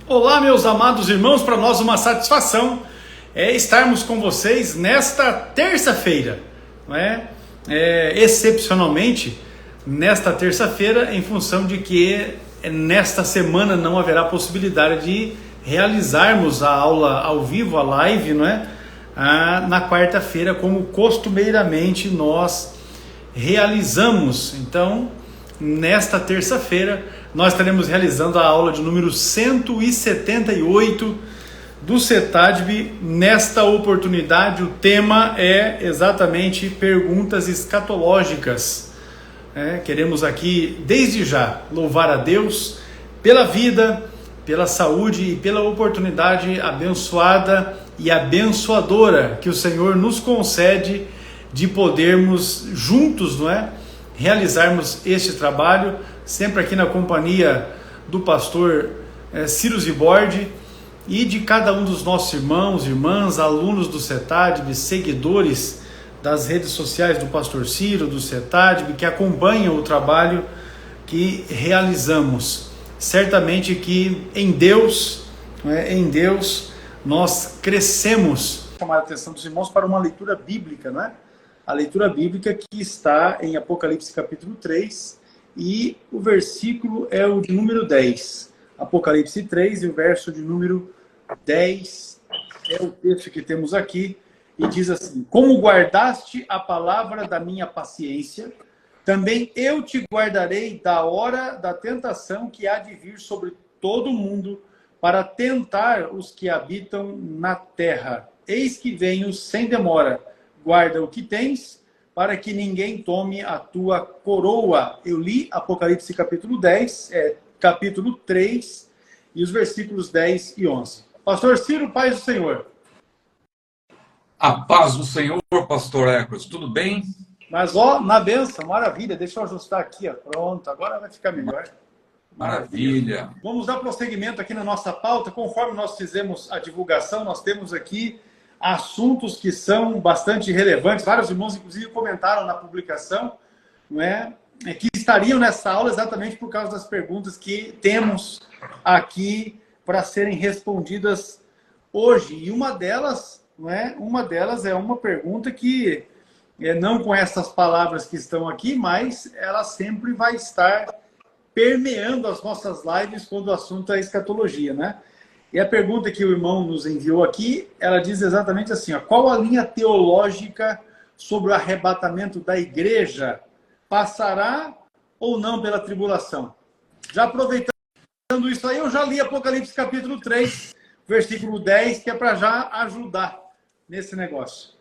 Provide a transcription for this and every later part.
Olá, meus amados irmãos, para nós uma satisfação estarmos com vocês nesta terça-feira, não é? Excepcionalmente, nesta terça-feira, em função de que nesta semana não haverá possibilidade de realizarmos a aula ao vivo, a live, não é? Na quarta-feira, como costumeiramente nós realizamos. Então, nesta terça-feira, nós estaremos realizando a aula de número 178 do CETADB. Nesta oportunidade, o tema é exatamente perguntas escatológicas. Queremos aqui, desde já, louvar a Deus pela vida, pela saúde e pela oportunidade abençoada e abençoadora que o Senhor nos concede de podermos juntos, não é? Realizarmos este trabalho, sempre aqui na companhia do pastor Ciro Zibordi e de cada um dos nossos irmãos, irmãs, alunos do CETADB, seguidores das redes sociais do pastor Ciro, do CETADB, que acompanham o trabalho que realizamos. Certamente que em Deus, nós crescemos. Vou chamar a atenção dos irmãos para uma leitura bíblica, não é? A leitura bíblica que está em Apocalipse capítulo 3 e o versículo é o de número 10. Apocalipse 3 e o verso de número 10 é o texto que temos aqui e diz assim: como guardaste a palavra da minha paciência, também eu te guardarei da hora da tentação que há de vir sobre todo o mundo para tentar os que habitam na terra. Eis que venho sem demora. Guarda o que tens, para que ninguém tome a tua coroa. Eu li Apocalipse capítulo 10, capítulo 3, e os versículos 10 e 11. Pastor Ciro, paz do Senhor. A paz do Senhor, pastor Ecos, tudo bem? Mas, na bênção, maravilha. Deixa eu ajustar aqui, pronto, agora vai ficar melhor. Maravilha. Vamos dar prosseguimento aqui na nossa pauta. Conforme nós fizemos a divulgação, nós temos aqui assuntos que são bastante relevantes. Vários irmãos, inclusive, comentaram na publicação, não é? Que estariam nessa aula exatamente por causa das perguntas que temos aqui para serem respondidas hoje. E uma delas, não é? Uma delas é uma pergunta que não com essas palavras que estão aqui, mas ela sempre vai estar permeando as nossas lives quando o assunto é escatologia, né? E a pergunta que o irmão nos enviou aqui, ela diz exatamente assim, qual a linha teológica sobre o arrebatamento da igreja? Passará ou não pela tribulação? Já aproveitando isso aí, eu já li Apocalipse capítulo 3, versículo 10, que é para já ajudar nesse negócio.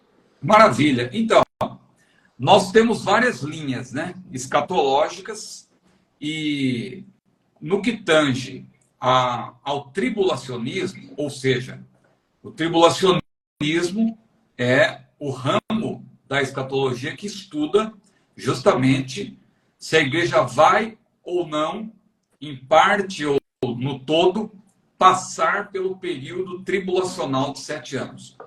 Maravilha. Então, nós temos várias linhas, né, escatológicas, e no que tange ao tribulacionismo, ou seja, o tribulacionismo é o ramo da escatologia que estuda justamente se a igreja vai ou não, em parte ou no todo, passar pelo período tribulacional de 7 anos.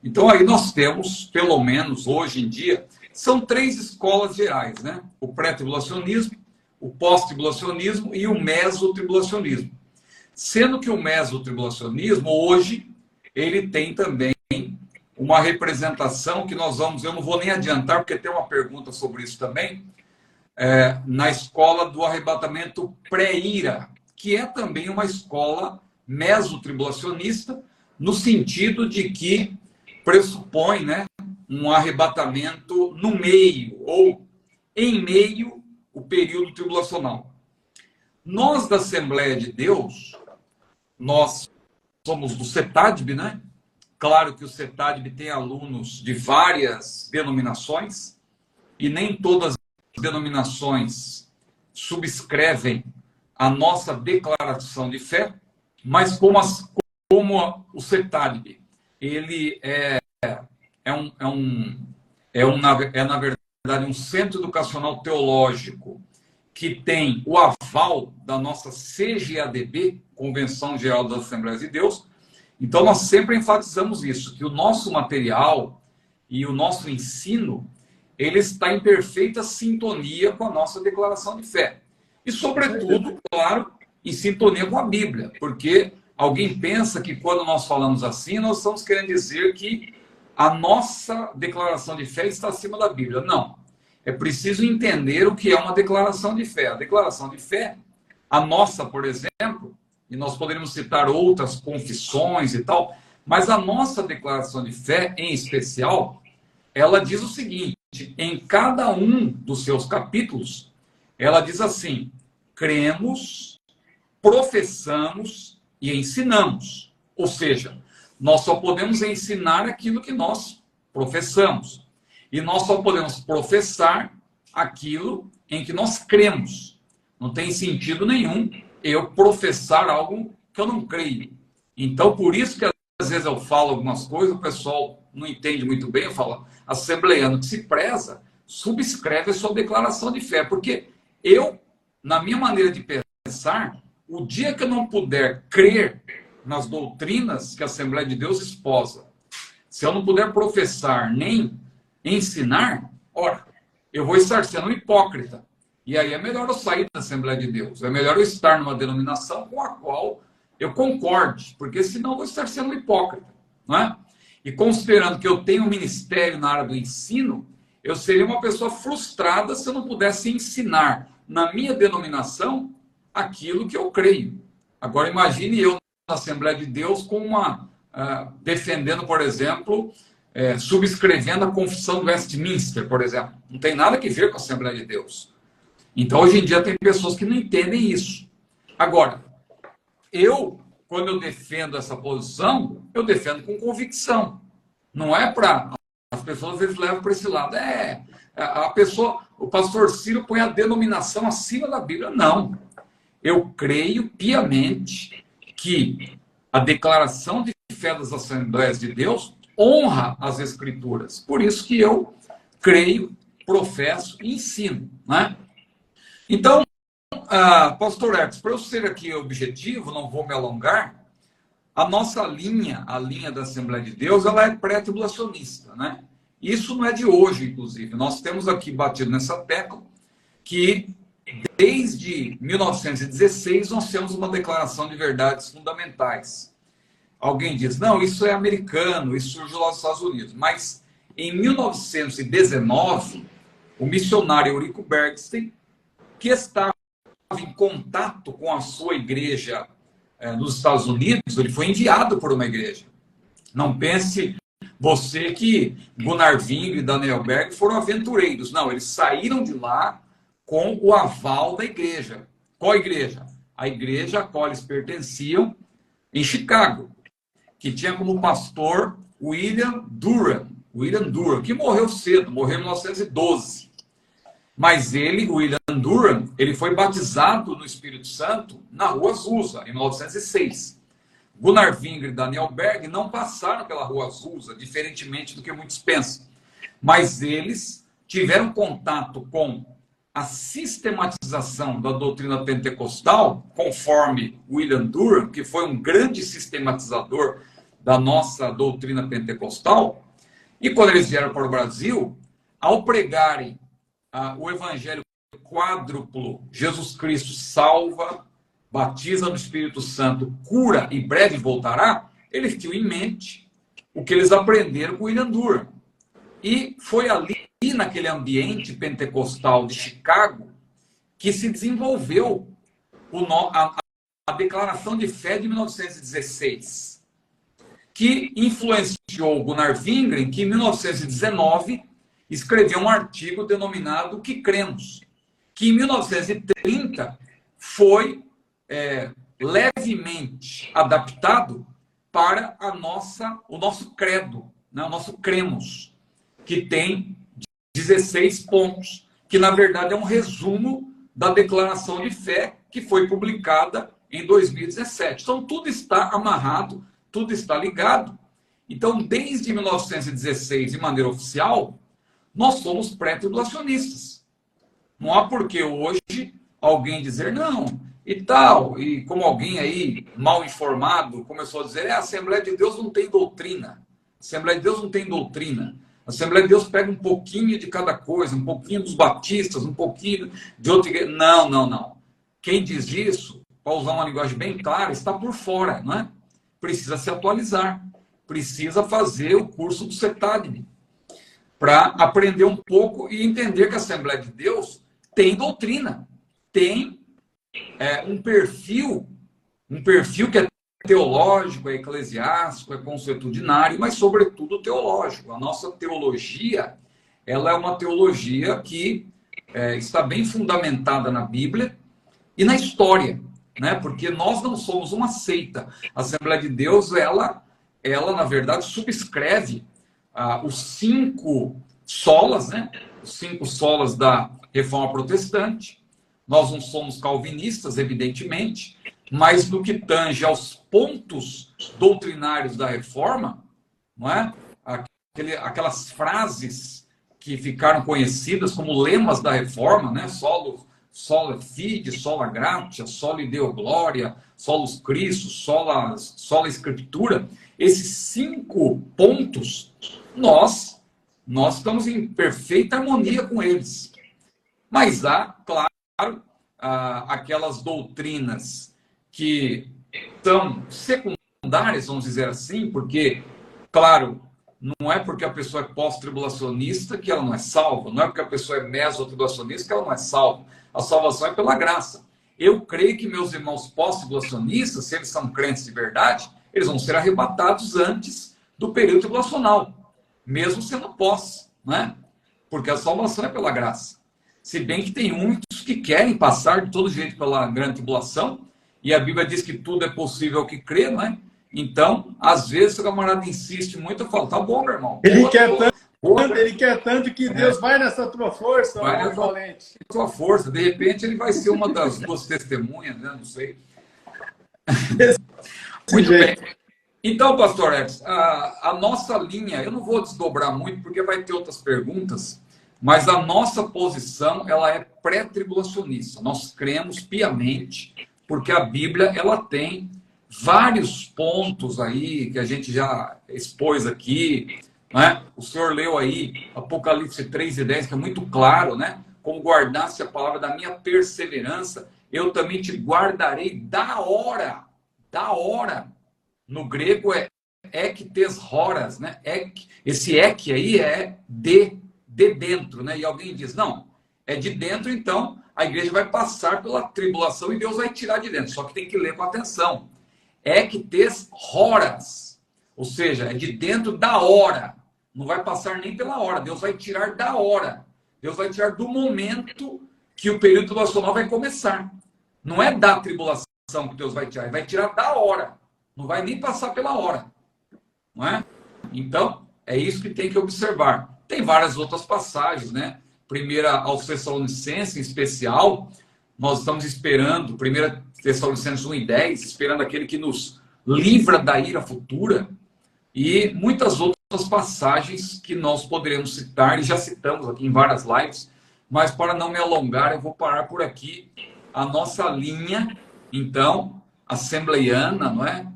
Então aí nós temos, pelo menos hoje em dia, são 3 escolas gerais, né? O pré-tribulacionismo, o pós-tribulacionismo e o mesotribulacionismo. Sendo que o mesotribulacionismo, hoje, ele tem também uma representação que nós vamos, eu não vou nem adiantar, porque tem uma pergunta sobre isso também, na escola do arrebatamento pré-ira, que é também uma escola mesotribulacionista, no sentido de que pressupõe, né, um arrebatamento no meio, ou em meio, o período tribulacional. Nós, da Assembleia de Deus, nós somos do CETADB, né? Claro que o CETADB tem alunos de várias denominações, e nem todas as denominações subscrevem a nossa declaração de fé, mas como o CETADB, ele na verdade, um centro educacional teológico que tem o aval da nossa CGADB, Convenção Geral das Assembleias de Deus. Então, nós sempre enfatizamos isso, que o nosso material e o nosso ensino, ele está em perfeita sintonia com a nossa declaração de fé. E, sobretudo, claro, em sintonia com a Bíblia, porque alguém pensa que quando nós falamos assim, nós estamos querendo dizer que a nossa declaração de fé está acima da Bíblia. Não. É preciso entender o que é uma declaração de fé. A declaração de fé, a nossa, por exemplo, e nós poderíamos citar outras confissões e tal, mas a nossa declaração de fé, em especial, ela diz o seguinte, em cada um dos seus capítulos, ela diz assim: cremos, professamos e ensinamos. Ou seja, nós só podemos ensinar aquilo que nós professamos. E nós só podemos professar aquilo em que nós cremos. Não tem sentido nenhum eu professar algo que eu não creio. Então, por isso que às vezes eu falo algumas coisas, o pessoal não entende muito bem, eu falo, assembleiano que se preza, subscreve a sua declaração de fé. Porque eu, na minha maneira de pensar, o dia que eu não puder crer nas doutrinas que a Assembleia de Deus esposa, se eu não puder professar nem ensinar, ora, eu vou estar sendo um hipócrita. E aí é melhor eu sair da Assembleia de Deus. É melhor eu estar numa denominação com a qual eu concorde, porque senão eu vou estar sendo um hipócrita, não é? E considerando que eu tenho um ministério na área do ensino, eu seria uma pessoa frustrada se eu não pudesse ensinar na minha denominação aquilo que eu creio. Agora imagine eu na Assembleia de Deus com defendendo, por exemplo, subscrevendo a Confissão de Westminster, por exemplo. Não tem nada a ver com a Assembleia de Deus. Então, hoje em dia, tem pessoas que não entendem isso. Agora, quando eu defendo essa posição, eu defendo com convicção. Não é para... As pessoas, às vezes, levam para esse lado. O pastor Ciro põe a denominação acima da Bíblia. Não. Eu creio piamente que a declaração de fé das Assembleias de Deus honra as Escrituras. Por isso que eu creio, professo e ensino, né? Então, pastor Hertz, para eu ser aqui objetivo, não vou me alongar, a nossa linha, a linha da Assembleia de Deus, ela é pré-tribulacionista, né? Isso não é de hoje, inclusive. Nós temos aqui batido nessa tecla que desde 1916 nós temos uma declaração de verdades fundamentais. Alguém diz, não, isso é americano, isso surgiu lá nos Estados Unidos. Mas em 1919, o missionário Eurico Bergstein, que estava em contato com a sua igreja nos Estados Unidos, ele foi enviado por uma igreja. Não pense você que Gunnar Wingre e Daniel Berg foram aventureiros. Não, eles saíram de lá com o aval da igreja. Qual igreja? A igreja a qual eles pertenciam em Chicago, que tinha como pastor William Durham, que morreu cedo, morreu em 1912. Mas ele, William Durham, ele foi batizado no Espírito Santo na Rua Azusa, em 1906. Gunnar Wingre e Daniel Berg não passaram pela Rua Azusa, diferentemente do que muitos pensam. Mas eles tiveram contato com a sistematização da doutrina pentecostal, conforme William Durham, que foi um grande sistematizador da nossa doutrina pentecostal. E quando eles vieram para o Brasil, ao pregarem o evangelho quádruplo, Jesus Cristo salva, batiza no Espírito Santo, cura e breve voltará, eles tinham em mente o que eles aprenderam com William Durham. E foi ali, naquele ambiente pentecostal de Chicago, que se desenvolveu a Declaração de Fé de 1916, que influenciou Gunnar Wingren, que em 1919 escreveu um artigo denominado Que Cremos, que em 1930 foi levemente adaptado para o nosso credo, né? O nosso cremos, que tem 16 pontos, que na verdade é um resumo da declaração de fé que foi publicada em 2017. Então tudo está amarrado, tudo está ligado. Então, desde 1916, de maneira oficial, nós somos pré-tribulacionistas. Não há por que hoje alguém dizer não e tal. E como alguém aí mal informado começou a dizer, a Assembleia de Deus não tem doutrina. A Assembleia de Deus não tem doutrina. A Assembleia de Deus pega um pouquinho de cada coisa, um pouquinho dos batistas, um pouquinho de outra igreja. Não. Quem diz isso, para usar uma linguagem bem clara, está por fora, não é? Precisa se atualizar, precisa fazer o curso do CETAD para aprender um pouco e entender que a Assembleia de Deus tem doutrina, tem um perfil que é teológico, é eclesiástico, é consuetudinário, mas sobretudo teológico. A nossa teologia, ela é uma teologia que está bem fundamentada na Bíblia e na história, né? Porque nós não somos uma seita. A Assembleia de Deus, ela na verdade, subscreve os 5 solas, né? Os 5 solas da Reforma Protestante. Nós não somos calvinistas, evidentemente, mas no que tange aos pontos doutrinários da Reforma, não é? Aquelas frases que ficaram conhecidas como lemas da Reforma, né? Sola fide, sola gratia, sola deo gloria, solus Christus, sola Scriptura. Esses 5 pontos, nós estamos em perfeita harmonia com eles. Mas há, claro, aquelas doutrinas que são secundárias, vamos dizer assim, porque, claro, não é porque a pessoa é pós-tribulacionista que ela não é salva, não é porque a pessoa é meso-tribulacionista que ela não é salva. A salvação é pela graça. Eu creio que meus irmãos pós-tribulacionistas, se eles são crentes de verdade, eles vão ser arrebatados antes do período tribulacional, mesmo sendo pós, né? Porque a salvação é pela graça. Se bem que tem muitos que querem passar de todo jeito pela grande tribulação, e a Bíblia diz que tudo é possível ao que crê, não é? Então, às vezes, o camarada insiste muito, eu falo, tá bom, meu irmão. Ele quer tanto que Deus vai nessa tua força, vai nessa tua força. De repente, ele vai ser uma das 2 testemunhas, né? Não sei. Muito bem. Então, pastor Edson, a nossa linha, eu não vou desdobrar muito, porque vai ter outras perguntas, mas a nossa posição, ela é pré-tribulacionista. Nós cremos piamente, porque a Bíblia, ela tem vários pontos aí, que a gente já expôs aqui, né? O senhor leu aí Apocalipse 3:10, que é muito claro, né? Como guardasse a palavra da minha perseverança, eu também te guardarei da hora. No grego é ektes horas, né? Esse ek aí é de dentro, né? E alguém diz, não, é de dentro, então a igreja vai passar pela tribulação e Deus vai tirar de dentro. Só que tem que ler com atenção. Ektes horas, ou seja, é de dentro da hora. Não vai passar nem pela hora, Deus vai tirar da hora. Deus vai tirar do momento que o período tribulacional vai começar. Não é da tribulação que Deus vai tirar, ele vai tirar da hora. Não vai nem passar pela hora. Não é? Então, é isso que tem que observar. Tem várias outras passagens, né? Primeira aos Tessalonicenses, em especial, nós estamos esperando, 1 Tessalonicenses 1:10, esperando aquele que nos livra da ira futura, e muitas outras passagens que nós poderemos citar, e já citamos aqui em várias lives, mas para não me alongar, eu vou parar por aqui. A nossa linha, então, assembleiana, não é?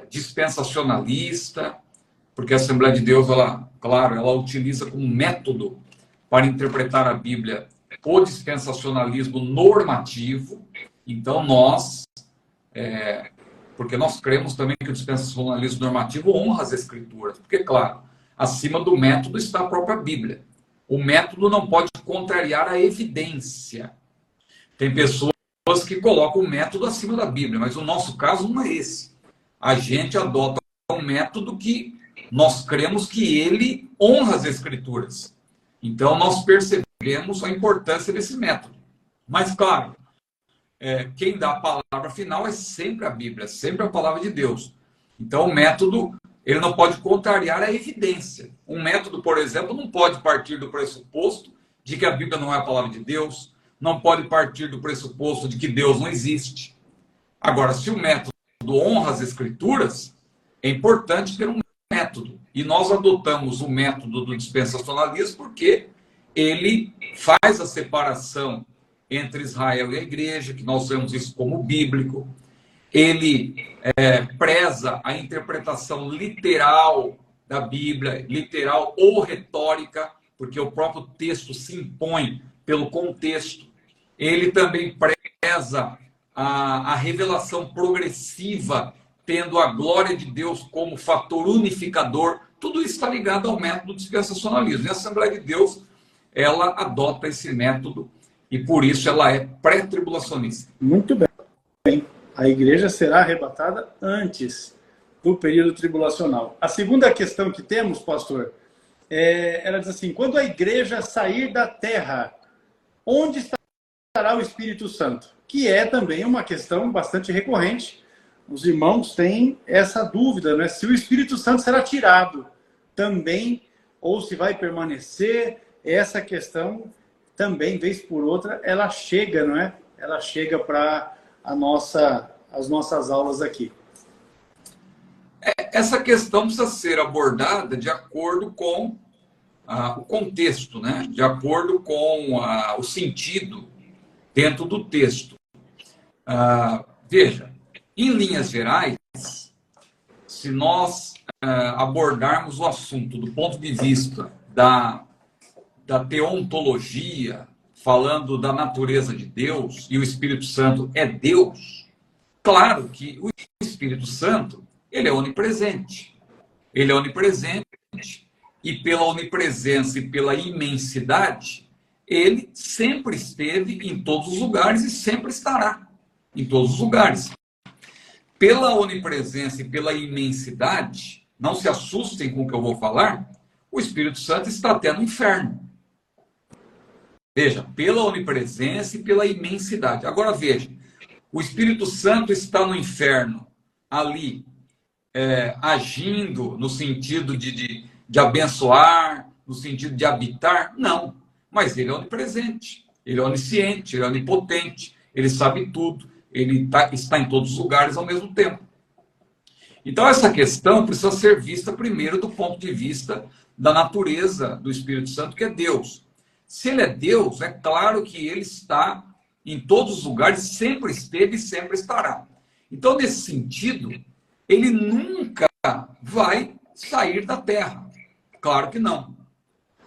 Dispensacionalista, porque a Assembleia de Deus, ela, claro, ela utiliza como método para interpretar a Bíblia o dispensacionalismo normativo. Então, porque nós cremos também que o dispensacionalismo normativo honra as Escrituras, porque, claro, acima do método está a própria Bíblia. O método não pode contrariar a evidência. Tem pessoas que colocam o método acima da Bíblia, mas o nosso caso não é esse. A gente adota um método que nós cremos que ele honra as Escrituras. Então, nós percebemos a importância desse método. Mas, claro, quem dá a palavra final é sempre a Bíblia, sempre a palavra de Deus. Então, o método, ele não pode contrariar a evidência. Um método, por exemplo, não pode partir do pressuposto de que a Bíblia não é a palavra de Deus, não pode partir do pressuposto de que Deus não existe. Agora, se o método honra as Escrituras, é importante ter um método. E nós adotamos o método do dispensacionalismo porque ele faz a separação entre Israel e a igreja, que nós vemos isso como bíblico. Ele preza a interpretação literal da Bíblia, literal ou retórica, porque o próprio texto se impõe pelo contexto. Ele também preza a revelação progressiva, tendo a glória de Deus como fator unificador, tudo isso está ligado ao método dispensacionalismo. E a Assembleia de Deus, ela adota esse método e por isso ela é pré-tribulacionista. Muito bem. A igreja será arrebatada antes do período tribulacional. A segunda questão que temos, pastor, ela diz assim: quando a igreja sair da terra, onde estará o Espírito Santo? Que é também uma questão bastante recorrente. Os irmãos têm essa dúvida, né? Se o Espírito Santo será tirado também, ou se vai permanecer. Essa questão também, vez por outra, ela chega, não é? Ela chega para as nossas aulas aqui. Essa questão precisa ser abordada de acordo com o contexto, né? De acordo com o sentido dentro do texto. Veja, em linhas gerais, se nós abordarmos o assunto do ponto de vista da teontologia, falando da natureza de Deus, e o Espírito Santo é Deus, claro que o Espírito Santo, ele é onipresente. Ele é onipresente, e pela onipresença e pela imensidade, ele sempre esteve em todos os lugares e sempre estará em todos os lugares. Pela onipresença e pela imensidade, não se assustem com o que eu vou falar, o Espírito Santo está até no inferno. Veja, pela onipresença e pela imensidade. Agora veja, o Espírito Santo está no inferno, ali, agindo no sentido de abençoar, no sentido de habitar? Não. Mas ele é onipresente, ele é onisciente, ele é onipotente, ele sabe tudo, ele está em todos os lugares ao mesmo tempo. Então, essa questão precisa ser vista primeiro do ponto de vista da natureza do Espírito Santo, que é Deus. Se ele é Deus, é claro que ele está em todos os lugares, sempre esteve e sempre estará. Então, nesse sentido, ele nunca vai sair da terra. Claro que não.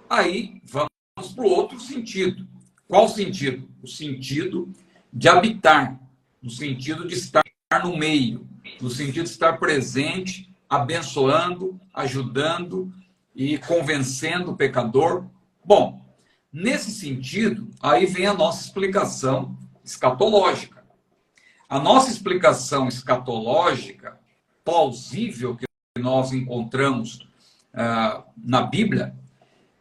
Aí, vamos para o outro sentido. Qual sentido? O sentido de habitar, no sentido de estar no meio, no sentido de estar presente, abençoando, ajudando e convencendo o pecador. Bom, nesse sentido, aí vem a nossa explicação escatológica. A nossa explicação escatológica, plausível, que nós encontramos na Bíblia,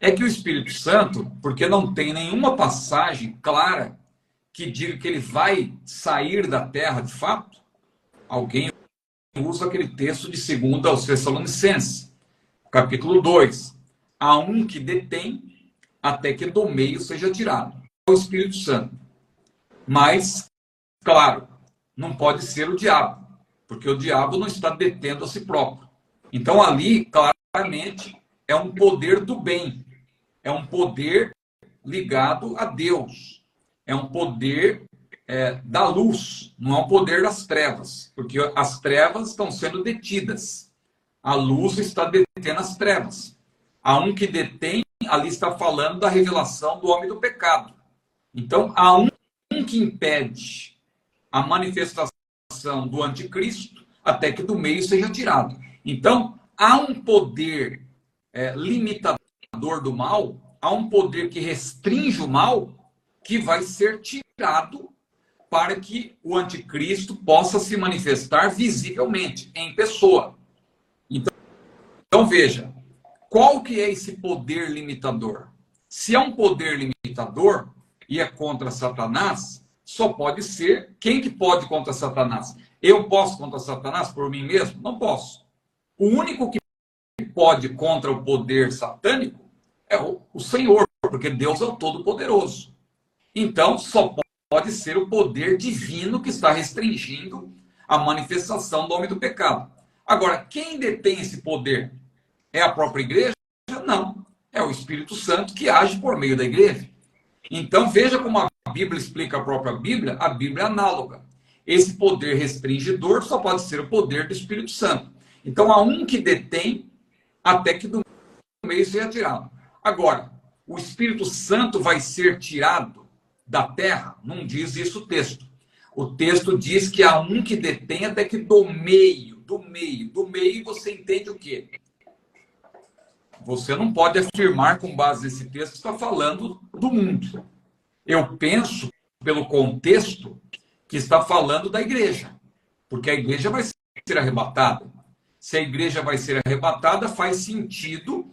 é que o Espírito Santo, porque não tem nenhuma passagem clara que diga que ele vai sair da terra de fato, alguém usa aquele texto de 2 aos Tessalonicenses, capítulo 2. Há um que detém até que do meio seja tirado. É o Espírito Santo. Mas, claro, não pode ser o diabo, porque o diabo não está detendo a si próprio. Então, ali, claramente, é um poder do bem. É um poder ligado a Deus. É um poder da luz, não é um poder das trevas, porque as trevas estão sendo detidas. A luz está detendo as trevas. Há um que detém, ali está falando da revelação do homem do pecado. Então, há um que impede a manifestação do anticristo até que do meio seja tirado. Então, há um poder limitador do mal, há um poder que restringe o mal, que vai ser tirado para que o anticristo possa se manifestar visivelmente, em pessoa. Então veja, qual que é esse poder limitador? Se é um poder limitador e é contra Satanás, só pode ser... Quem que pode contra Satanás? Eu posso contra Satanás por mim mesmo? Não posso. O único que pode contra o poder satânico é o Senhor, porque Deus é o Todo-Poderoso. Então, só pode ser o poder divino que está restringindo a manifestação do homem do pecado. Agora, quem detém esse poder? É a própria igreja? Não. É o Espírito Santo que age por meio da igreja. Então, veja como a Bíblia explica a própria Bíblia. A Bíblia é análoga. Esse poder restringidor só pode ser o poder do Espírito Santo. Então, há um que detém até que do meio seja tirado. Agora, o Espírito Santo vai ser tirado da terra? Não diz isso o texto. o texto diz que há um que detém até que do meio, você entende o quê? Você não pode afirmar com base nesse texto que está falando do mundo. Eu penso, pelo contexto, que está falando da igreja, porque a igreja vai ser arrebatada. Se a igreja vai ser arrebatada, faz sentido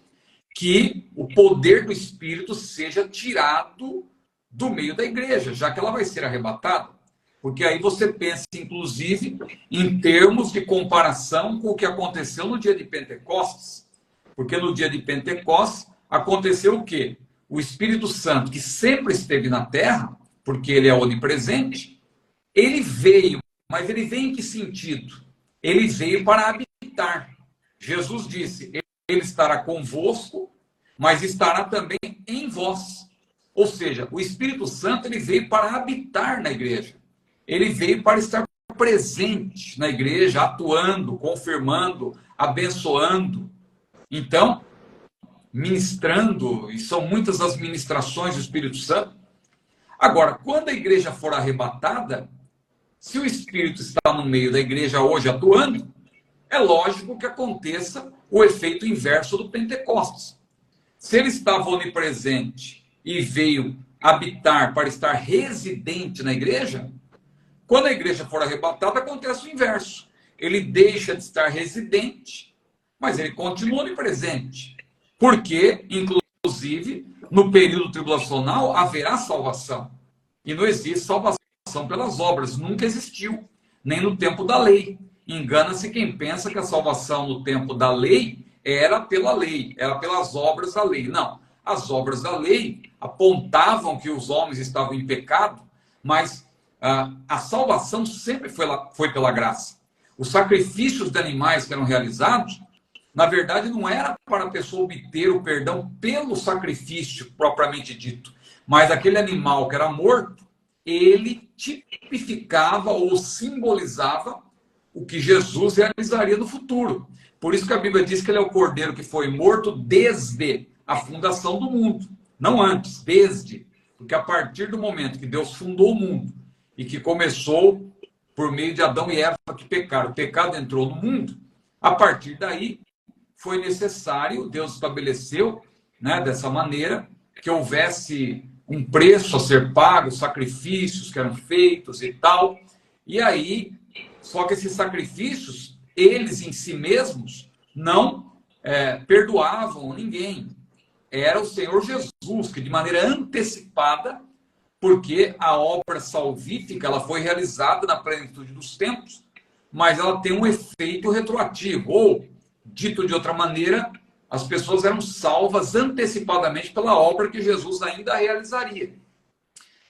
que o poder do Espírito seja tirado do meio da igreja, já que ela vai ser arrebatada. Porque aí você pensa, inclusive, em termos de comparação com o que aconteceu no dia de Pentecostes. Porque no dia de Pentecostes aconteceu o quê? O Espírito Santo, que sempre esteve na terra, porque ele é onipresente, ele veio, mas ele veio em que sentido? Ele veio para habitar. Jesus disse, ele estará convosco, mas estará também em vós. Ou seja, o Espírito Santo ele veio para habitar na igreja. Ele veio para estar presente na igreja, atuando, confirmando, abençoando. Então, ministrando, e são muitas as ministrações do Espírito Santo. Agora, quando a igreja for arrebatada, se o Espírito está no meio da igreja hoje atuando, é lógico que aconteça o efeito inverso do Pentecostes. Se ele estava onipresente e veio habitar para estar residente na igreja, quando a igreja for arrebatada, acontece o inverso. Ele deixa de estar residente, mas ele continua onipresente. Porque, inclusive, no período tribulacional haverá salvação. E não existe salvação pelas obras. Nunca existiu. Nem no tempo da lei. Engana-se quem pensa que a salvação no tempo da lei era pela lei, era pelas obras da lei. Não. As obras da lei apontavam que os homens estavam em pecado, mas a salvação sempre foi pela graça. Os sacrifícios de animais que eram realizados, na verdade, não era para a pessoa obter o perdão pelo sacrifício propriamente dito, mas aquele animal que era morto, ele tipificava ou simbolizava o que Jesus realizaria no futuro. Por isso que a Bíblia diz que ele é o cordeiro que foi morto desde a fundação do mundo. Não antes, desde. Porque a partir do momento que Deus fundou o mundo e que começou por meio de Adão e Eva que pecaram, o pecado entrou no mundo, a partir daí foi necessário, Deus estabeleceu, né, dessa maneira, que houvesse um preço a ser pago, sacrifícios que eram feitos e tal. E aí, só que esses sacrifícios, eles em si mesmos, não perdoavam ninguém. Era o Senhor Jesus, que de maneira antecipada, porque a obra salvífica ela foi realizada na plenitude dos tempos, mas ela tem um efeito retroativo, ou, dito de outra maneira, as pessoas eram salvas antecipadamente pela obra que Jesus ainda realizaria.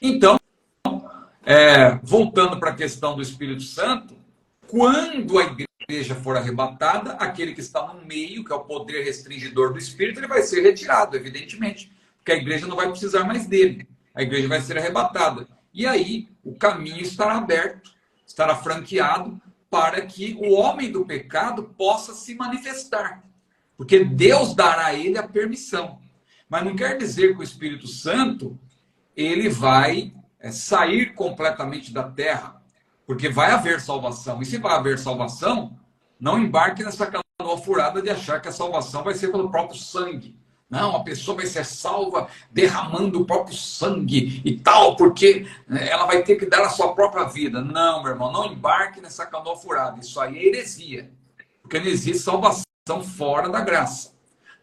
Então, voltando para a questão do Espírito Santo, quando a igreja for arrebatada, aquele que está no meio, que é o poder restringidor do Espírito, ele vai ser retirado, evidentemente, porque a igreja não vai precisar mais dele. A igreja vai ser arrebatada. E aí, o caminho estará aberto, estará franqueado, para que o homem do pecado possa se manifestar. Porque Deus dará a ele a permissão. Mas não quer dizer que o Espírito Santo ele vai sair completamente da terra. Porque vai haver salvação. E se vai haver salvação, não embarque nessa canoa furada de achar que a salvação vai ser pelo próprio sangue. Não, a pessoa vai ser salva derramando o próprio sangue e tal, porque ela vai ter que dar a sua própria vida. Não, meu irmão, não embarque nessa canoa furada. Isso aí é heresia. Porque não existe salvação fora da graça.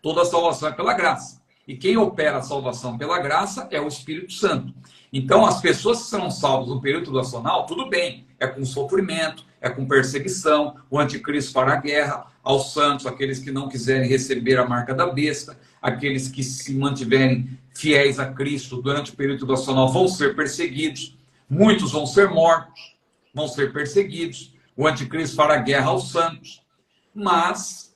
Toda salvação é pela graça. E quem opera a salvação pela graça é o Espírito Santo. Então, as pessoas que serão salvas no período tribulacional, tudo bem. É com sofrimento, é com perseguição, o anticristo fará guerra aos santos, aqueles que não quiserem receber a marca da besta, aqueles que se mantiverem fiéis a Cristo durante o período tribulacional vão ser perseguidos, muitos vão ser mortos, vão ser perseguidos, o anticristo fará guerra aos santos, mas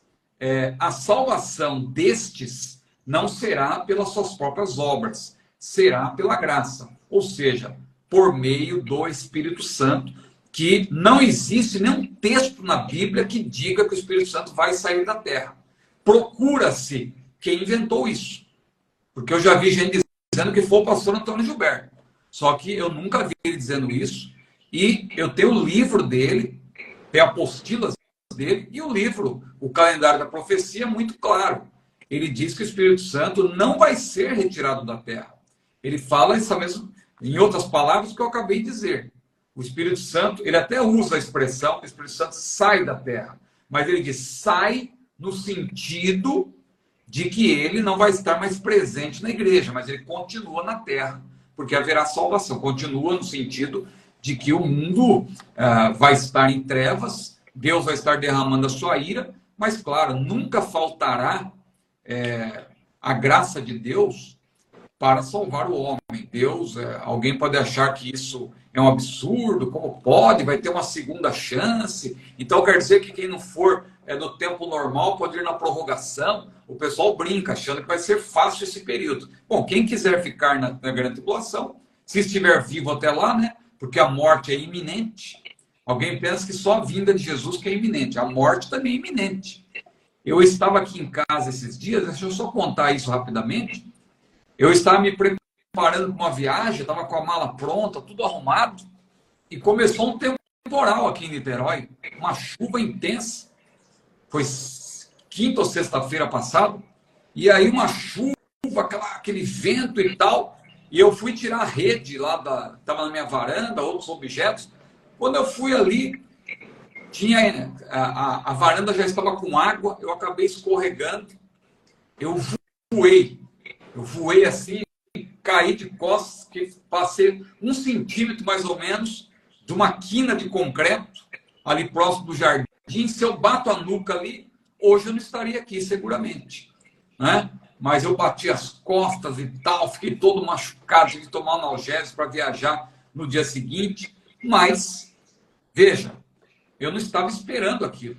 a salvação destes não será pelas suas próprias obras, será pela graça, ou seja, por meio do Espírito Santo, que não existe nenhum texto na Bíblia que diga que o Espírito Santo vai sair da terra. Procura-se quem inventou isso. Porque eu já vi gente dizendo que foi o pastor Antônio Gilberto. Só que eu nunca vi ele dizendo isso. E eu tenho o livro dele, tem apostilas dele, e o livro, o calendário da profecia, é muito claro. Ele diz que o Espírito Santo não vai ser retirado da terra. Ele fala isso mesmo, em outras palavras, que eu acabei de dizer. O Espírito Santo, ele até usa a expressão, o Espírito Santo sai da terra. Mas ele diz, sai no sentido de que ele não vai estar mais presente na igreja, mas ele continua na terra, porque haverá salvação. Continua no sentido de que o mundo vai estar em trevas, Deus vai estar derramando a sua ira, mas, claro, nunca faltará a graça de Deus para salvar o homem. Deus, alguém pode achar que isso é um absurdo, como pode, vai ter uma segunda chance. Então, quer dizer que quem não for no tempo normal pode ir na prorrogação. O pessoal brinca, achando que vai ser fácil esse período. Bom, quem quiser ficar na grande tribulação, se estiver vivo até lá, né? Porque a morte é iminente. Alguém pensa que só a vinda de Jesus que é iminente. A morte também é iminente. Eu estava aqui em casa esses dias, deixa eu só contar isso rapidamente. Eu estava me preparando para uma viagem, estava com a mala pronta, tudo arrumado, e começou um temporal aqui em Niterói, uma chuva intensa. Foi quinta ou sexta-feira passada, e aí uma chuva, aquele vento e tal, e eu fui tirar a rede lá, estava na minha varanda, outros objetos. Quando eu fui ali, tinha a varanda já estava com água, eu acabei escorregando, eu voei assim, caí de costas, que passei 1 centímetro mais ou menos de uma quina de concreto ali próximo do jardim. Se eu bato a nuca ali, hoje eu não estaria aqui seguramente, né? Mas eu bati as costas e tal, fiquei todo machucado, tive que tomar analgésico para viajar no dia seguinte. Mas veja, eu não estava esperando aquilo.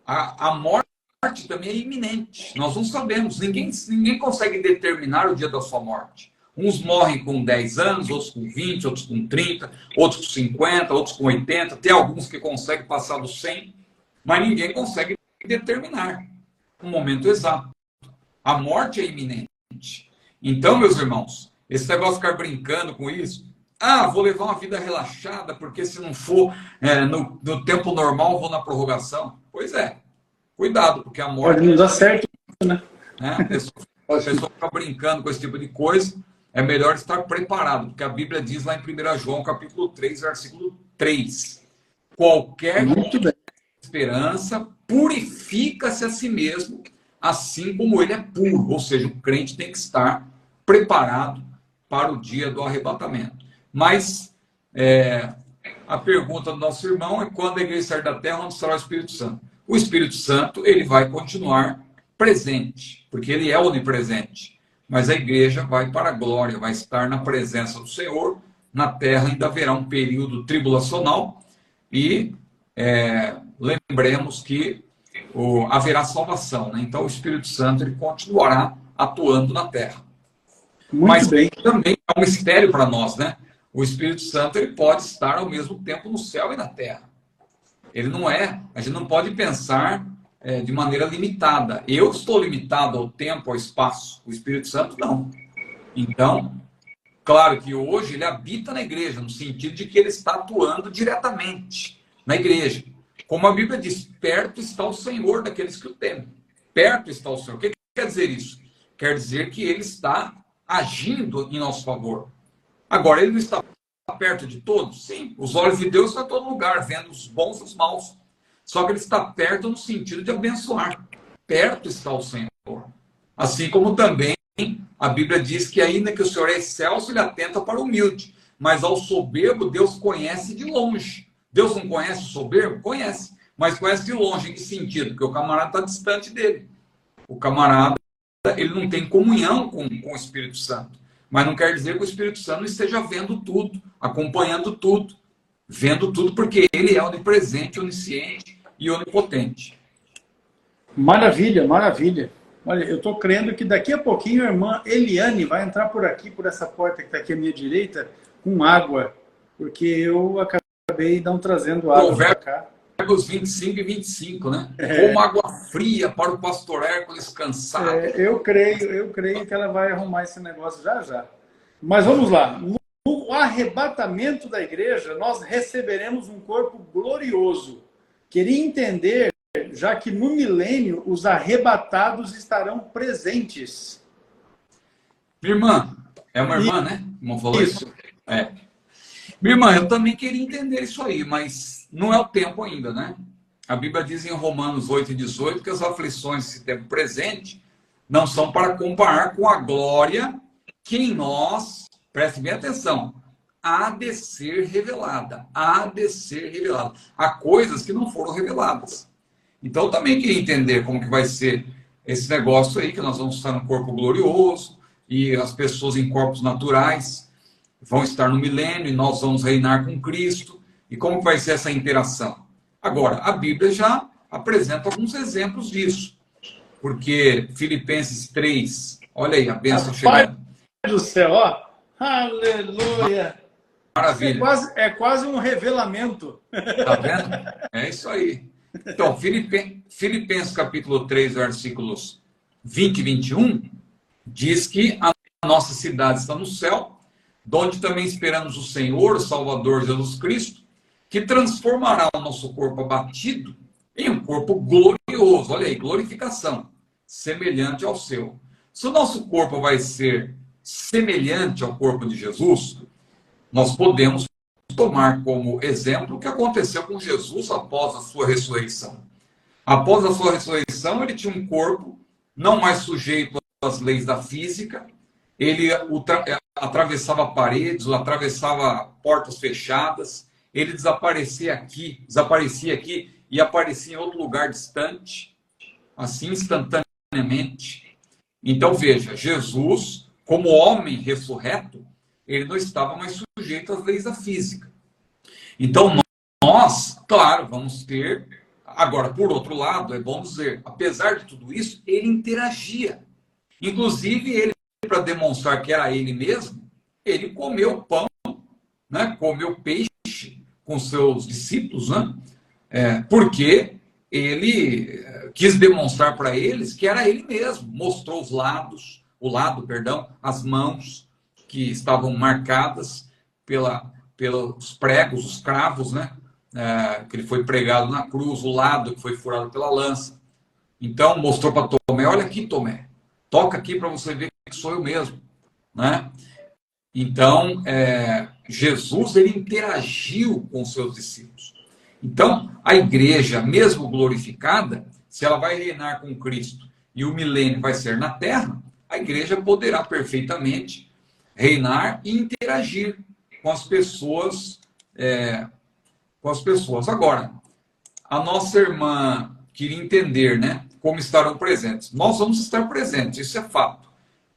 A morte também é iminente. Nós não sabemos. Ninguém consegue determinar o dia da sua morte. Uns morrem com 10 anos, outros com 20, outros com 30, outros com 50, outros com 80. Tem alguns que conseguem passar dos 100, mas ninguém consegue determinar o momento exato. A morte é iminente. Então, meus irmãos, esse negócio de ficar brincando com isso, vou levar uma vida relaxada, porque se não for no tempo normal, vou na prorrogação. Pois é, cuidado, porque a morte... Pode não dar certo, né? A pessoa fica brincando com esse tipo de coisa, é melhor estar preparado, porque a Bíblia diz lá em 1 João, capítulo 3, versículo 3, qualquer esperança purifica-se a si mesmo, assim como ele é puro. Ou seja, o crente tem que estar preparado para o dia do arrebatamento. Mas a pergunta do nosso irmão é: quando a igreja sair da terra, onde estará o Espírito Santo? O Espírito Santo, ele vai continuar presente, porque ele é onipresente. Mas a igreja vai para a glória, vai estar na presença do Senhor. Na terra ainda haverá um período tribulacional e lembremos que haverá salvação, né? Então o Espírito Santo ele continuará atuando na terra. Mas também é um mistério para nós, né? O Espírito Santo ele pode estar ao mesmo tempo no céu e na terra. Ele não é, a gente não pode pensar de maneira limitada. Eu estou limitado ao tempo, ao espaço. O Espírito Santo não. Então, claro que hoje ele habita na igreja, no sentido de que ele está atuando diretamente na igreja. Como a Bíblia diz, perto está o Senhor daqueles que o temem. Perto está o Senhor. O que quer dizer isso? Quer dizer que ele está agindo em nosso favor. Agora, ele não está perto de todos? Sim. Os olhos de Deus estão em todo lugar, vendo os bons e os maus. Só que ele está perto no sentido de abençoar. Perto está o Senhor. Assim como também a Bíblia diz que ainda que o Senhor é excelso, ele atenta para o humilde. Mas ao soberbo, Deus conhece de longe. Deus não conhece o soberbo? Conhece. Mas conhece de longe. Em que sentido? Porque o camarada está distante dele. O camarada, ele não tem comunhão com o Espírito Santo. Mas não quer dizer que o Espírito Santo não esteja vendo tudo, acompanhando tudo. Vendo tudo, porque ele é onipresente, onisciente e onipotente. Maravilha, maravilha. Olha, eu estou crendo que daqui a pouquinho a irmã Eliane vai entrar por aqui, por essa porta que está aqui à minha direita, com água, porque eu acabei não trazendo água para cá. Provérbios 25 e 25, né? Como água fria para o pastor Hércules cansado. Eu creio que ela vai arrumar esse negócio já já. Mas vamos lá. no arrebatamento da igreja, nós receberemos um corpo glorioso. Queria entender, já que no milênio os arrebatados estarão presentes. Minha irmã, é uma irmã, né? Irmã falou isso. É. Minha irmã, eu também queria entender isso aí, mas não é o tempo ainda, né? A Bíblia diz em Romanos 8:18 que as aflições desse tempo presente não são para comparar com a glória que em nós, preste bem atenção, há de ser revelada. Há de ser revelada. Há coisas que não foram reveladas. Então, eu também queria entender como que vai ser esse negócio aí, que nós vamos estar num corpo glorioso, e as pessoas em corpos naturais vão estar no milênio, e nós vamos reinar com Cristo, e como que vai ser essa interação? Agora, a Bíblia já apresenta alguns exemplos disso, porque Filipenses 3, olha aí, a bênção chegando. Pai do céu, ó, aleluia! Maravilha. É quase um revelamento. Tá vendo? É isso aí. Então, Filipenses capítulo 3, versículos 20 e 21, diz que a nossa cidade está no céu, de onde também esperamos o Senhor, o Salvador Jesus Cristo, que transformará o nosso corpo abatido em um corpo glorioso. Olha aí, glorificação, semelhante ao seu. Se o nosso corpo vai ser semelhante ao corpo de Jesus, nós podemos tomar como exemplo o que aconteceu com Jesus após a sua ressurreição. Após a sua ressurreição, ele tinha um corpo não mais sujeito às leis da física, ele atravessava paredes, atravessava portas fechadas, ele desaparecia aqui e aparecia em outro lugar distante, assim instantaneamente. Então veja, Jesus, como homem ressurreto, ele não estava mais sujeito às leis da física. Então nós, claro, vamos ter... Agora, por outro lado, é bom dizer, apesar de tudo isso, ele interagia. Inclusive, ele, para demonstrar que era ele mesmo, ele comeu pão, né? Comeu peixe com seus discípulos, né? Porque ele quis demonstrar para eles que era ele mesmo. Mostrou as mãos que estavam marcadas pelos pregos, os cravos, né? Que ele foi pregado na cruz, o lado que foi furado pela lança. Então, mostrou para Tomé, olha aqui, Tomé, toca aqui para você ver que sou eu mesmo, né? Então, Jesus, ele interagiu com seus discípulos. Então, a igreja, mesmo glorificada, se ela vai reinar com Cristo e o milênio vai ser na terra, a igreja poderá perfeitamente reinar e interagir com as pessoas, Agora, a nossa irmã queria entender, né, como estarão presentes. Nós vamos estar presentes, isso é fato.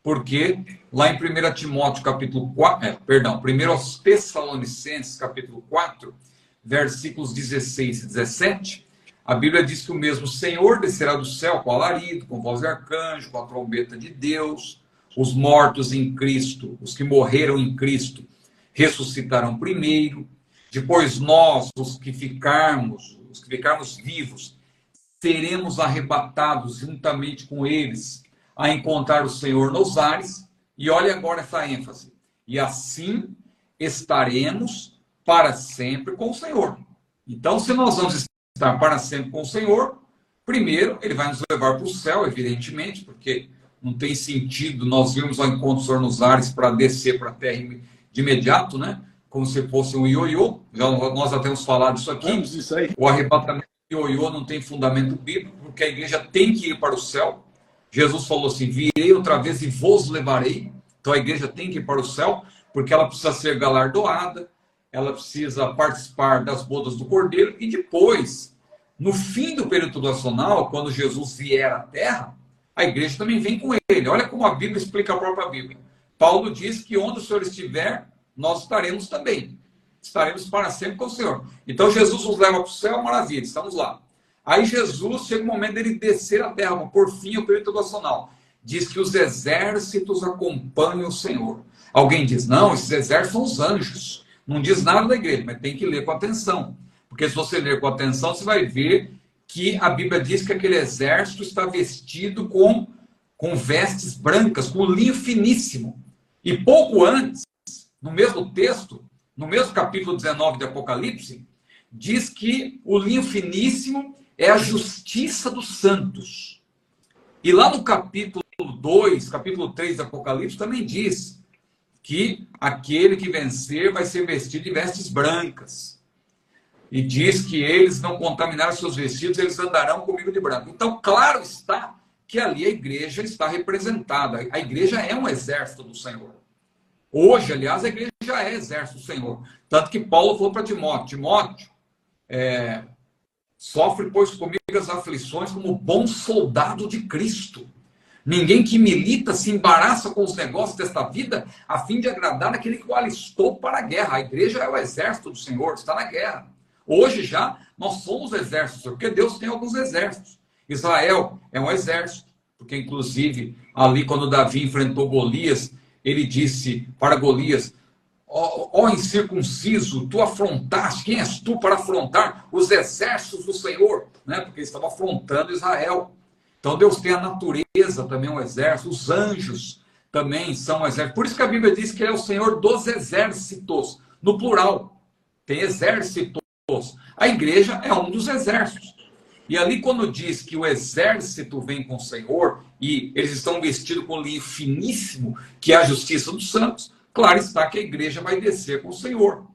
Porque lá em 1 Timóteo capítulo 4, 1 Tessalonicenses capítulo 4, versículos 16 e 17, a Bíblia diz que o mesmo Senhor descerá do céu com alarido, com voz de arcanjo, com a trombeta de Deus. Os mortos em Cristo, os que morreram em Cristo, ressuscitarão primeiro. Depois nós, os que ficarmos vivos, seremos arrebatados juntamente com eles a encontrar o Senhor nos ares. E olha agora essa ênfase. E assim estaremos para sempre com o Senhor. Então, se nós vamos estar para sempre com o Senhor, primeiro, ele vai nos levar para o céu, evidentemente, porque não tem sentido nós irmos ao encontro do Senhor nos ares para descer para a terra de imediato, né? Como se fosse um ioiô. Nós já temos falado isso aqui. Isso aí. O arrebatamento de ioiô não tem fundamento bíblico, porque a igreja tem que ir para o céu. Jesus falou assim, virei outra vez e vos levarei. Então a igreja tem que ir para o céu, porque ela precisa ser galardoada, ela precisa participar das bodas do Cordeiro, e depois, no fim do período tribulacional, quando Jesus vier à terra, a igreja também vem com ele. Olha como a Bíblia explica a própria Bíblia. Paulo diz que onde o Senhor estiver, nós estaremos também. Estaremos para sempre com o Senhor. Então Jesus nos leva para o céu, maravilha, estamos lá. Aí Jesus, chega o momento dele descer a terra, por fim, o período tribulacional. Diz que os exércitos acompanham o Senhor. Alguém diz, não, esses exércitos são os anjos. Não diz nada da igreja, mas tem que ler com atenção. Porque se você ler com atenção, você vai ver que a Bíblia diz que aquele exército está vestido com vestes brancas, com linho finíssimo. E pouco antes, no mesmo texto, no mesmo capítulo 19 de Apocalipse, diz que o linho finíssimo é a justiça dos santos. E lá no capítulo 2, capítulo 3 de Apocalipse, também diz que aquele que vencer vai ser vestido de vestes brancas. E diz que eles não contaminaram seus vestidos, eles andarão comigo de branco. Então, claro está que ali a igreja está representada. A igreja é um exército do Senhor. Hoje, aliás, a igreja já é exército do Senhor. Tanto que Paulo falou para Timóteo, Timóteo, sofre, pois, comigo as aflições como bom soldado de Cristo. Ninguém que milita se embaraça com os negócios desta vida a fim de agradar aquele que o alistou para a guerra. A igreja é o exército do Senhor, está na guerra. Hoje já nós somos exércitos, porque Deus tem alguns exércitos. Israel é um exército, porque inclusive ali quando Davi enfrentou Golias, ele disse para Golias, ó incircunciso, tu afrontaste, quem és tu para afrontar os exércitos do Senhor? Né? Porque ele estava afrontando Israel. Então Deus tem a natureza também um exército, os anjos também são um exército. Por isso que a Bíblia diz que ele é o Senhor dos exércitos, no plural. Tem exércitos. A igreja é um dos exércitos. E ali quando diz que o exército vem com o Senhor, e eles estão vestidos com linho finíssimo, que é a justiça dos santos, claro está que a igreja vai descer com o Senhor.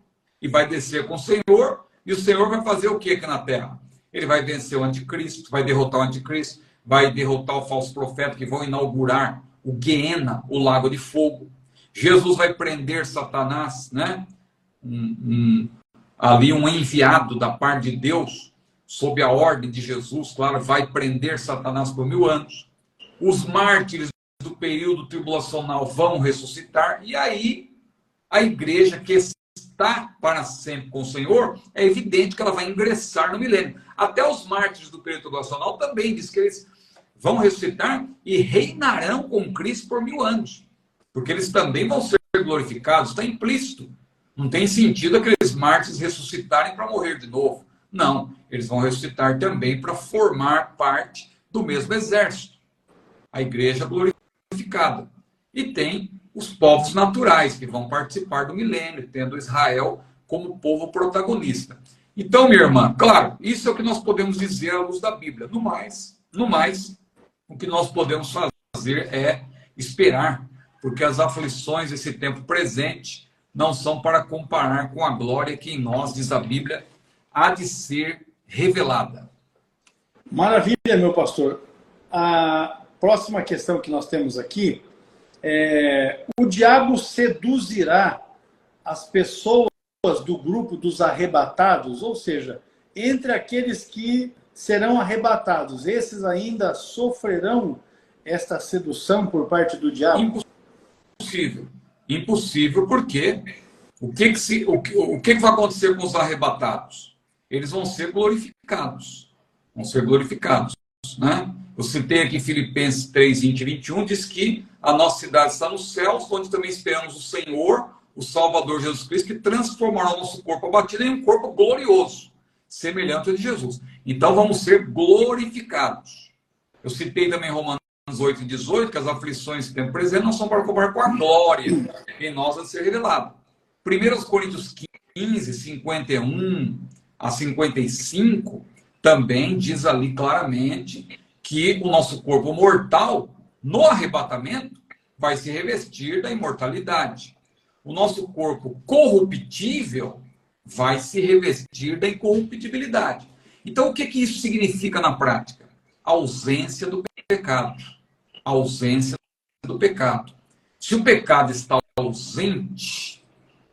E vai descer com o Senhor, e o Senhor vai fazer o que aqui na terra? Ele vai vencer o anticristo, vai derrotar o anticristo, vai derrotar o falso profeta, que vão inaugurar o Guiena, o lago de fogo. Jesus vai prender Satanás, né? Ali um enviado da parte de Deus, sob a ordem de Jesus, claro, vai prender Satanás por 1000 anos. Os mártires do período tribulacional vão ressuscitar, e aí a igreja que está para sempre com o Senhor, é evidente que ela vai ingressar no milênio. Até os mártires do período tribulacional também diz que eles vão ressuscitar e reinarão com Cristo por 1000 anos. Porque eles também vão ser glorificados, está implícito. Não tem sentido aqueles mártires ressuscitarem para morrer de novo. Não, eles vão ressuscitar também para formar parte do mesmo exército. A igreja glorificada. E tem os povos naturais que vão participar do milênio, tendo Israel como povo protagonista. Então, minha irmã, claro, isso é o que nós podemos dizer à luz da Bíblia. No mais, o que nós podemos fazer é esperar, porque as aflições desse tempo presente não são para comparar com a glória que em nós, diz a Bíblia, há de ser revelada. Maravilha, meu pastor. A próxima questão que nós temos aqui é: o diabo seduzirá as pessoas do grupo dos arrebatados? Ou seja, entre aqueles que serão arrebatados, esses ainda sofrerão esta sedução por parte do diabo? Impossível. Impossível, porque o que vai acontecer com os arrebatados? Eles vão ser glorificados. Vão ser glorificados. Né? Eu citei aqui Filipenses 3, 20 e 21, diz que a nossa cidade está nos céus, onde também esperamos o Senhor, o Salvador Jesus Cristo, que transformará o nosso corpo abatido em um corpo glorioso, semelhante ao de Jesus. Então vamos ser glorificados. Eu citei também Romanos 8 e 18, que as aflições do tempo presente não são para comparar com a glória em nós a ser revelada. 1 Coríntios 15, 51 a 55, também diz ali claramente que o nosso corpo mortal, no arrebatamento, vai se revestir da imortalidade. O nosso corpo corruptível vai se revestir da incorruptibilidade. Então, o que isso significa na prática? A ausência do pecado. A ausência do pecado. Se o pecado está ausente,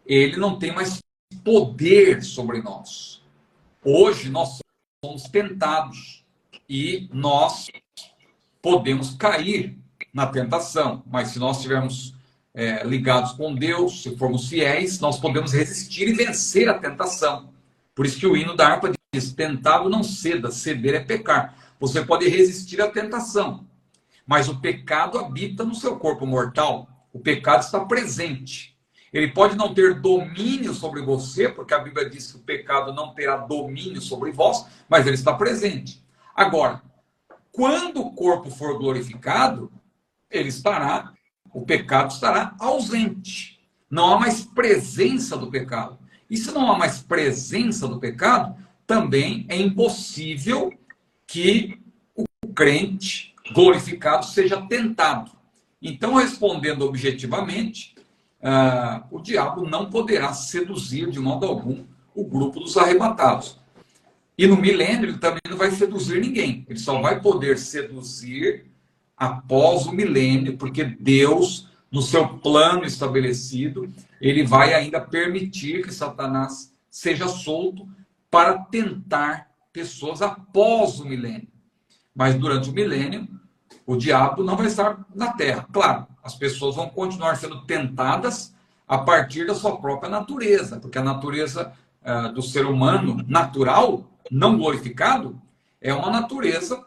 ele não tem mais poder sobre nós. Hoje, nós somos tentados e nós podemos cair na tentação, mas se nós estivermos ligados com Deus, se formos fiéis, nós podemos resistir e vencer a tentação. Por isso que o hino da harpa diz: tentado não ceda, ceder é pecar. Você pode resistir à tentação, mas o pecado habita no seu corpo mortal. O pecado está presente. Ele pode não ter domínio sobre você, porque a Bíblia diz que o pecado não terá domínio sobre vós, mas ele está presente. Agora, quando o corpo for glorificado, o pecado estará ausente. Não há mais presença do pecado. E se não há mais presença do pecado, também é impossível que o crente glorificado seja tentado. Então, respondendo objetivamente, o diabo não poderá seduzir de modo algum o grupo dos arrebatados. E no milênio ele também não vai seduzir ninguém. Ele só vai poder seduzir após o milênio, porque Deus, no seu plano estabelecido, ele vai ainda permitir que Satanás seja solto para tentar pessoas após o milênio. Mas durante o milênio, o diabo não vai estar na terra. Claro, as pessoas vão continuar sendo tentadas a partir da sua própria natureza, porque a natureza do ser humano natural, não glorificado, é uma natureza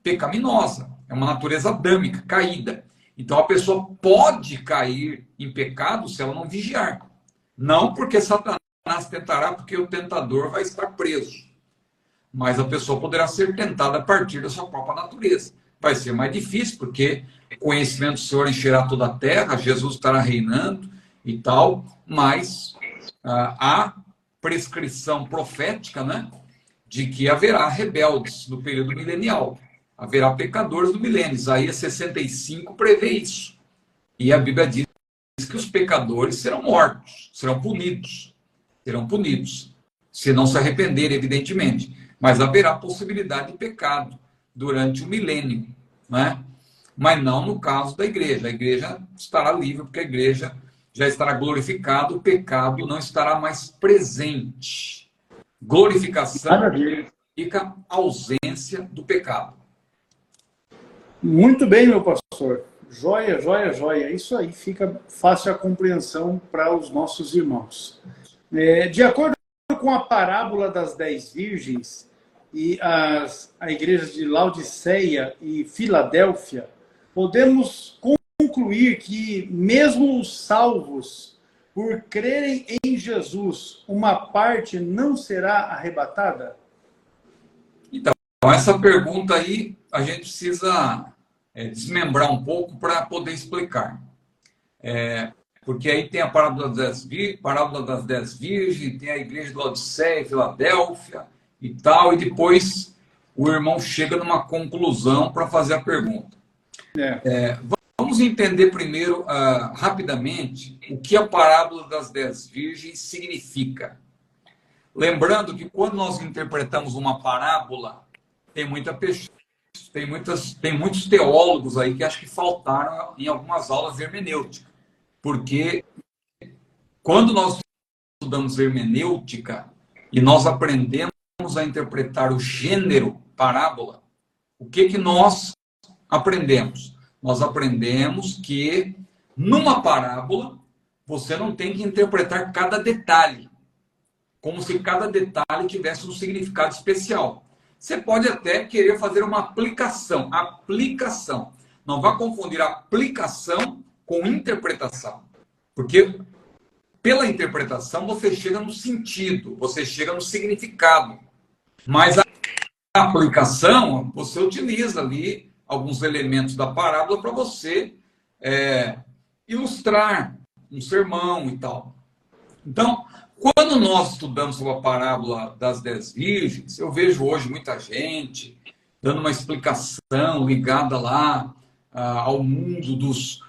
pecaminosa, é uma natureza adâmica, caída. Então a pessoa pode cair em pecado se ela não vigiar. Não porque Satanás tentará, porque o tentador vai estar preso. Mas a pessoa poderá ser tentada a partir da sua própria natureza. Vai ser mais difícil, porque o conhecimento do Senhor encherá toda a terra, Jesus estará reinando e tal, mas há prescrição profética, né, de que haverá rebeldes no período milenial. Haverá pecadores no milênio. Isaías 65 prevê isso. E a Bíblia diz que os pecadores serão mortos, serão punidos. Serão punidos, se não se arrependerem, evidentemente. Mas haverá possibilidade de pecado durante o milênio, né? Mas não no caso da igreja. A igreja estará livre, porque a igreja já estará glorificada, o pecado não estará mais presente. Glorificação significa ausência do pecado. Muito bem, meu pastor. Joia, joia, joia. Isso aí fica fácil a compreensão para os nossos irmãos. De acordo com a parábola das 10 virgens e a igreja de Laodiceia e Filadélfia, podemos concluir que mesmo os salvos, por crerem em Jesus, uma parte não será arrebatada? Então, essa pergunta aí a gente precisa desmembrar um pouco para poder explicar. Porque aí tem a parábola das 10 virgens, tem a igreja de Laodiceia, Filadélfia e tal, e depois o irmão chega numa conclusão para fazer a pergunta. Vamos entender primeiro, rapidamente, o que a parábola das 10 virgens significa. Lembrando que quando nós interpretamos uma parábola, tem muitos teólogos aí que acho que faltaram em algumas aulas de hermenêutica. Porque quando nós estudamos hermenêutica e nós aprendemos a interpretar o gênero parábola, o que nós aprendemos? Nós aprendemos que numa parábola você não tem que interpretar cada detalhe, como se cada detalhe tivesse um significado especial. Você pode até querer fazer uma aplicação. Aplicação. Não vá confundir aplicação com interpretação. Porque pela interpretação você chega no sentido, você chega no significado. Mas a aplicação, você utiliza ali alguns elementos da parábola para você ilustrar um sermão e tal. Então, quando nós estudamos sobre a parábola das 10 virgens, eu vejo hoje muita gente dando uma explicação ligada lá ao mundo dos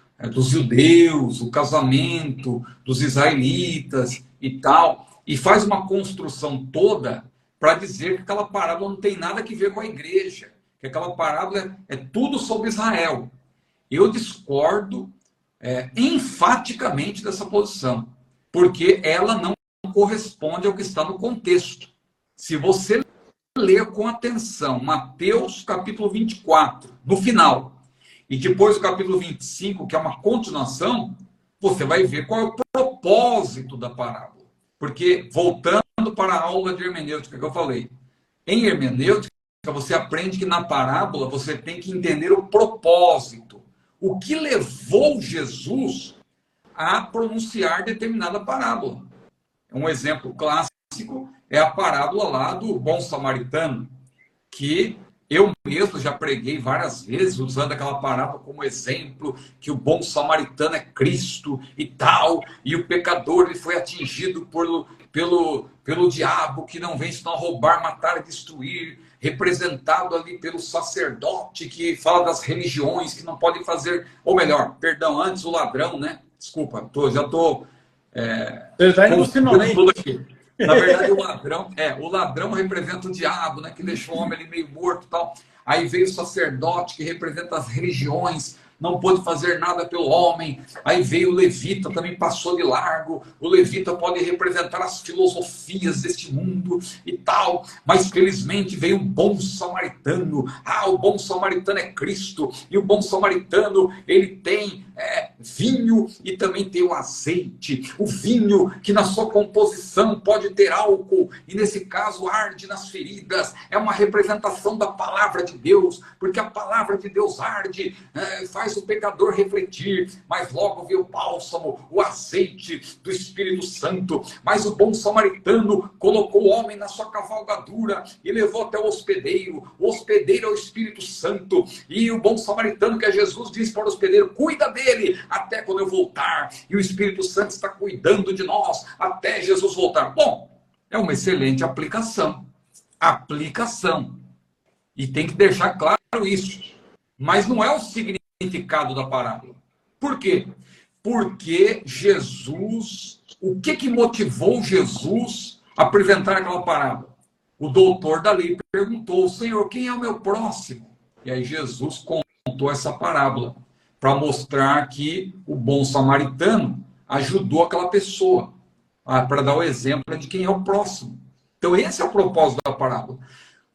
judeus, o casamento dos israelitas e tal, e faz uma construção toda para dizer que aquela parábola não tem nada a ver com a igreja, que aquela parábola é tudo sobre Israel. Eu discordo enfaticamente dessa posição, porque ela não corresponde ao que está no contexto. Se você ler com atenção Mateus capítulo 24, no final, e depois o capítulo 25, que é uma continuação, você vai ver qual é o propósito da parábola. Porque, voltando para a aula de hermenêutica que eu falei, em hermenêutica você aprende que na parábola você tem que entender o propósito. O que levou Jesus a pronunciar determinada parábola. Um exemplo clássico é a parábola lá do bom samaritano, que Eu mesmo já preguei várias vezes usando aquela parábola como exemplo, que o bom samaritano é Cristo e tal, e o pecador ele foi atingido pelo diabo, que não vem senão roubar, matar e destruir, representado ali pelo sacerdote, que fala das religiões, que não pode fazer, ou melhor, perdão, antes o ladrão, né? Desculpa, já estou Você está indo no tudo aqui. Na verdade, o ladrão representa o diabo, né? Que deixou o homem ali meio morto e tal. Aí veio o sacerdote, que representa as religiões, não pôde fazer nada pelo homem. Aí veio o levita, também passou de largo. O levita pode representar as filosofias deste mundo e tal. Mas felizmente veio um bom samaritano. O bom samaritano é Cristo. E o bom samaritano, ele tem vinho e também tem o azeite. O vinho que na sua composição pode ter álcool. E nesse caso arde nas feridas. É uma representação da palavra de Deus. Porque a palavra de Deus arde, faz o pecador refletir, mas logo vê o bálsamo, o azeite do Espírito Santo. Mas o bom samaritano colocou o homem na sua cavalgadura e levou até o hospedeiro. O hospedeiro é o Espírito Santo, e o bom samaritano, que é Jesus, diz para o hospedeiro: cuida dele até quando eu voltar. E o Espírito Santo está cuidando de nós até Jesus voltar. Bom, é uma excelente aplicação. E tem que deixar claro isso. Mas não é o significado da parábola. Por quê? Porque Jesus, o que motivou Jesus a apresentar aquela parábola? O doutor da lei perguntou: Senhor, quem é o meu próximo? E aí Jesus contou essa parábola para mostrar que o bom samaritano ajudou aquela pessoa, para dar o exemplo de quem é o próximo. Então esse é o propósito da parábola.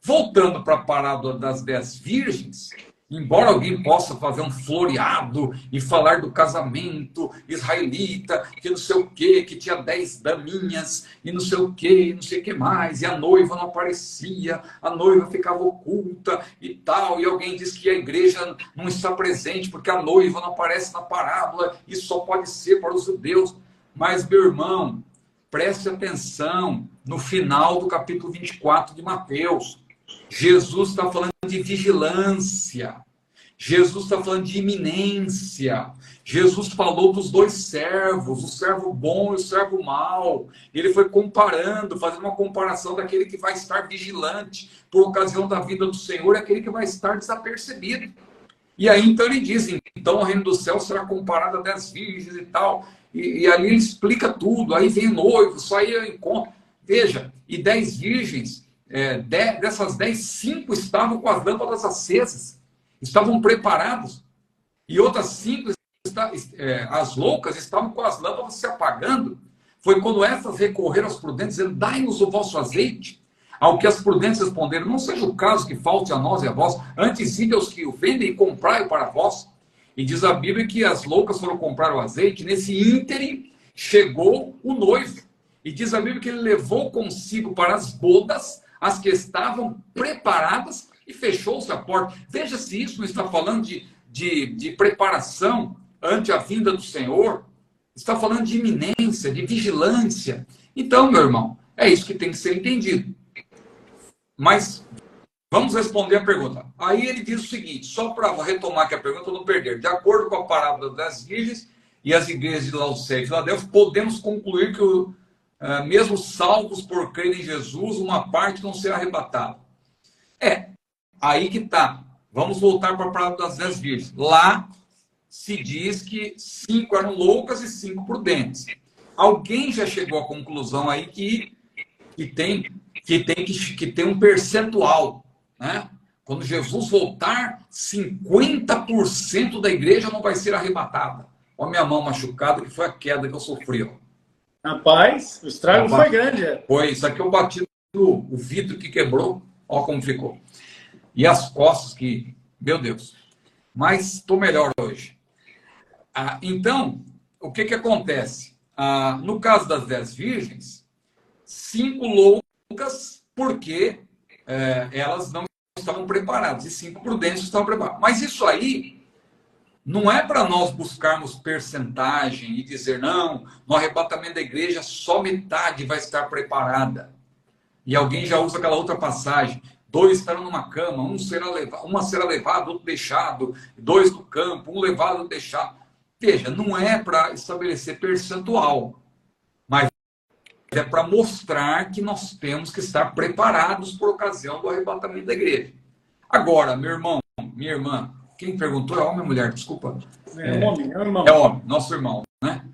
Voltando para a parábola das 10 virgens, embora alguém possa fazer um floreado e falar do casamento israelita, que não sei o quê, que tinha 10 daminhas, e não sei o quê, e não sei o que mais, e a noiva não aparecia, a noiva ficava oculta e tal, e alguém diz que a igreja não está presente porque a noiva não aparece na parábola, isso só pode ser para os judeus. Mas, meu irmão, preste atenção no final do capítulo 24 de Mateus. Jesus está falando de vigilância. Jesus está falando de iminência. Jesus falou dos dois servos, o servo bom e o servo mau. Ele foi comparando, fazendo uma comparação daquele que vai estar vigilante por ocasião da vida do Senhor e aquele que vai estar desapercebido. E aí então ele diz: então o reino do céu será comparado a 10 virgens e tal. E ali ele explica tudo. Aí vem o noivo, só aí eu encontro. Veja, e 10 virgens, dessas 10, 5 estavam com as lâmpadas acesas, estavam preparados. E outras 5, as loucas, estavam com as lâmpadas se apagando. Foi quando essas recorreram aos prudentes, dizendo: dai-nos o vosso azeite. Ao que as prudentes responderam: não seja o caso que falte a nós e a vós, antes ide aos que o vendem e comprai-o para vós. E diz a Bíblia que as loucas foram comprar o azeite. Nesse ínterim chegou o noivo. E diz a Bíblia que ele levou consigo para as bodas as que estavam preparadas e fechou-se a porta. Veja se isso não está falando de preparação ante a vinda do Senhor. Está falando de iminência, de vigilância. Então, meu irmão, é isso que tem que ser entendido. Mas vamos responder a pergunta. Aí ele diz o seguinte, só para retomar aqui a pergunta, não perder. De acordo com a parábola das virgens e as igrejas de Laodiceia e Filadélfia, podemos concluir que mesmo salvos por crer em Jesus, uma parte não será arrebatada. Aí que está. Vamos voltar para a parábola das 10 virgens. Lá se diz que 5 eram loucas e 5 prudentes. Alguém já chegou à conclusão aí que tem um percentual, né? Quando Jesus voltar, 50% da igreja não vai ser arrebatada. Olha a minha mão machucada, que foi a queda que eu sofri. Rapaz, o estrago foi grande. Foi, isso aqui eu bati no vidro que quebrou. Olha como ficou. E as costas que... Meu Deus. Mas estou melhor hoje. Então, o que acontece? No caso das 10 virgens, 5 loucas, porque elas não estavam preparadas, e 5 prudentes estavam preparadas. Mas isso aí não é para nós buscarmos percentagem e dizer, não, no arrebatamento da igreja só metade vai estar preparada. E alguém já usa aquela outra passagem, 2 estarão numa cama, uma será levada, outro deixado, 2 no campo, um levado, outro deixado. Veja, não é para estabelecer percentual, mas é para mostrar que nós temos que estar preparados por ocasião do arrebatamento da igreja. Agora, meu irmão, minha irmã, quem perguntou é homem ou mulher? Desculpa. É homem, é irmão. É homem, nosso irmão, né?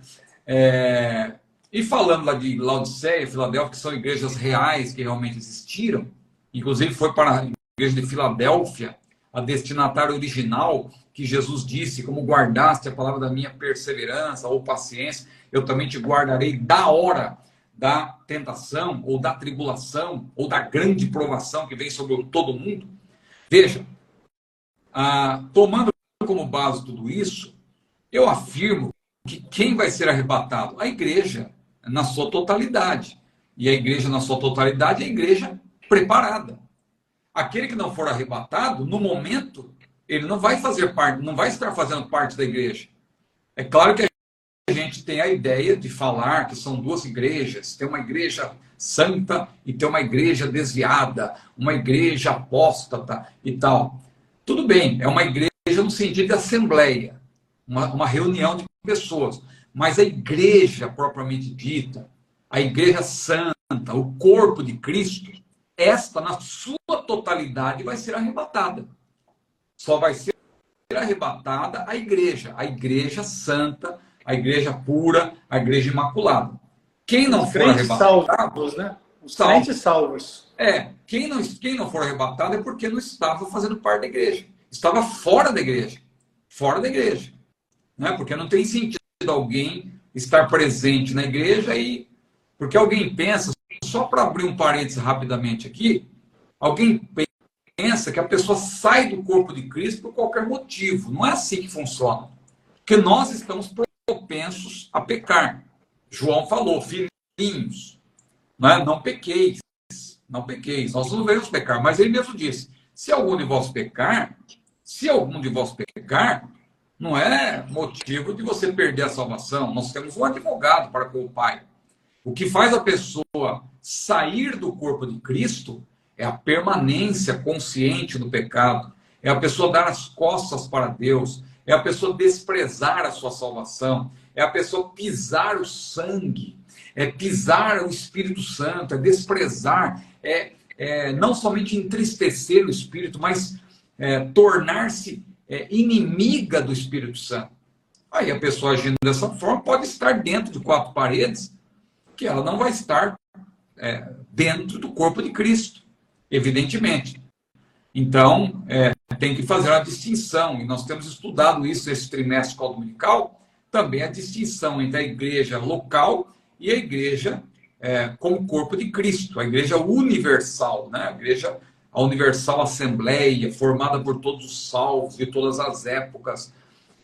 E falando lá de Laodiceia, Filadélfia, que são igrejas reais que realmente existiram, inclusive foi para a igreja de Filadélfia, a destinatária original, que Jesus disse, como guardaste a palavra da minha perseverança ou paciência, eu também te guardarei da hora da tentação, ou da tribulação, ou da grande provação que vem sobre todo mundo. Veja, tomando como base tudo isso, eu afirmo que quem vai ser arrebatado? A igreja, na sua totalidade. E a igreja, na sua totalidade, é a igreja preparada. Aquele que não for arrebatado, no momento, ele não vai fazer parte, não vai estar fazendo parte da igreja. É claro que a gente tem a ideia de falar que são duas igrejas, tem uma igreja santa e tem uma igreja desviada, uma igreja apóstata e tal. Tudo bem, é uma igreja no sentido de assembleia, uma reunião de pessoas, mas a igreja propriamente dita, a igreja santa, o corpo de Cristo, esta na sua totalidade vai ser arrebatada. Só vai ser arrebatada a igreja santa, a igreja pura, a igreja imaculada. Quem não for arrebatado... salvos, né? Os crentes salvos. Quem não for arrebatado é porque não estava fazendo parte da igreja. Estava fora da igreja. Fora da igreja. Né? Porque não tem sentido alguém estar presente na igreja e... Porque alguém pensa, só para abrir um parênteses rapidamente aqui, alguém pensa que a pessoa sai do corpo de Cristo por qualquer motivo. Não é assim que funciona. Porque nós estamos propensos a pecar. João falou, filhinhos, não pequeis, não pequeis. Nós não devemos pecar, mas ele mesmo disse, se algum de vós pecar, não é motivo de você perder a salvação. Nós temos um advogado para com o Pai. O que faz a pessoa sair do corpo de Cristo é a permanência consciente do pecado, é a pessoa dar as costas para Deus, é a pessoa desprezar a sua salvação, é a pessoa pisar o sangue, é pisar o Espírito Santo, é desprezar, não somente entristecer o Espírito, mas tornar-se inimiga do Espírito Santo. Aí a pessoa agindo dessa forma pode estar dentro de 4 paredes, que ela não vai estar dentro do corpo de Cristo, evidentemente. Então, tem que fazer uma distinção, e nós temos estudado isso esse trimestre dominical, também a distinção entre a igreja local e a igreja como corpo de Cristo, a igreja universal, né? A universal assembleia, formada por todos os salvos de todas as épocas.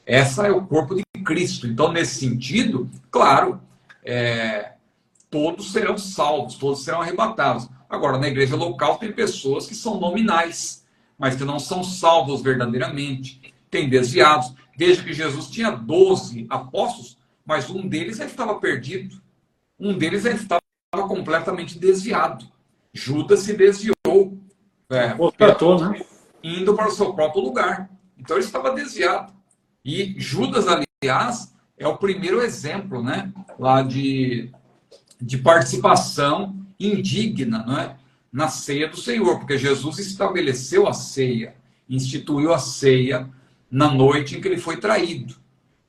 Essa é o corpo de Cristo. Então, nesse sentido, claro, todos serão salvos, todos serão arrebatados. Agora, na igreja local tem pessoas que são nominais, mas que não são salvos verdadeiramente. Tem desviados. Veja que Jesus tinha 12 apóstolos, mas um deles já estava perdido. Um deles já estava completamente desviado. Judas se desviou, indo para o seu próprio lugar. Então ele estava desviado. E Judas, aliás, é o primeiro exemplo, né, lá de participação indigna, né, na ceia do Senhor, porque Jesus estabeleceu a ceia, instituiu a ceia na noite em que ele foi traído.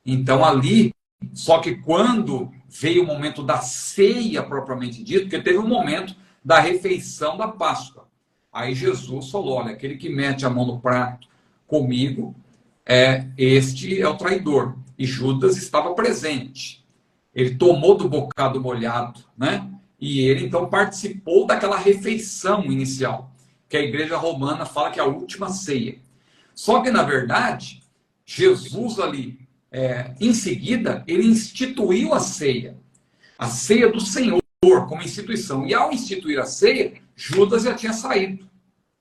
Então ali, só que quando veio o momento da ceia propriamente dito, porque teve um momento da refeição da Páscoa. Aí Jesus falou, olha, aquele que mete a mão no prato comigo, este é o traidor. E Judas estava presente. Ele tomou do bocado molhado, né? E ele, então, participou daquela refeição inicial, que a igreja romana fala que é a última ceia. Só que, na verdade, Jesus ali, em seguida, ele instituiu a ceia do Senhor como instituição. E ao instituir a ceia, Judas já tinha saído,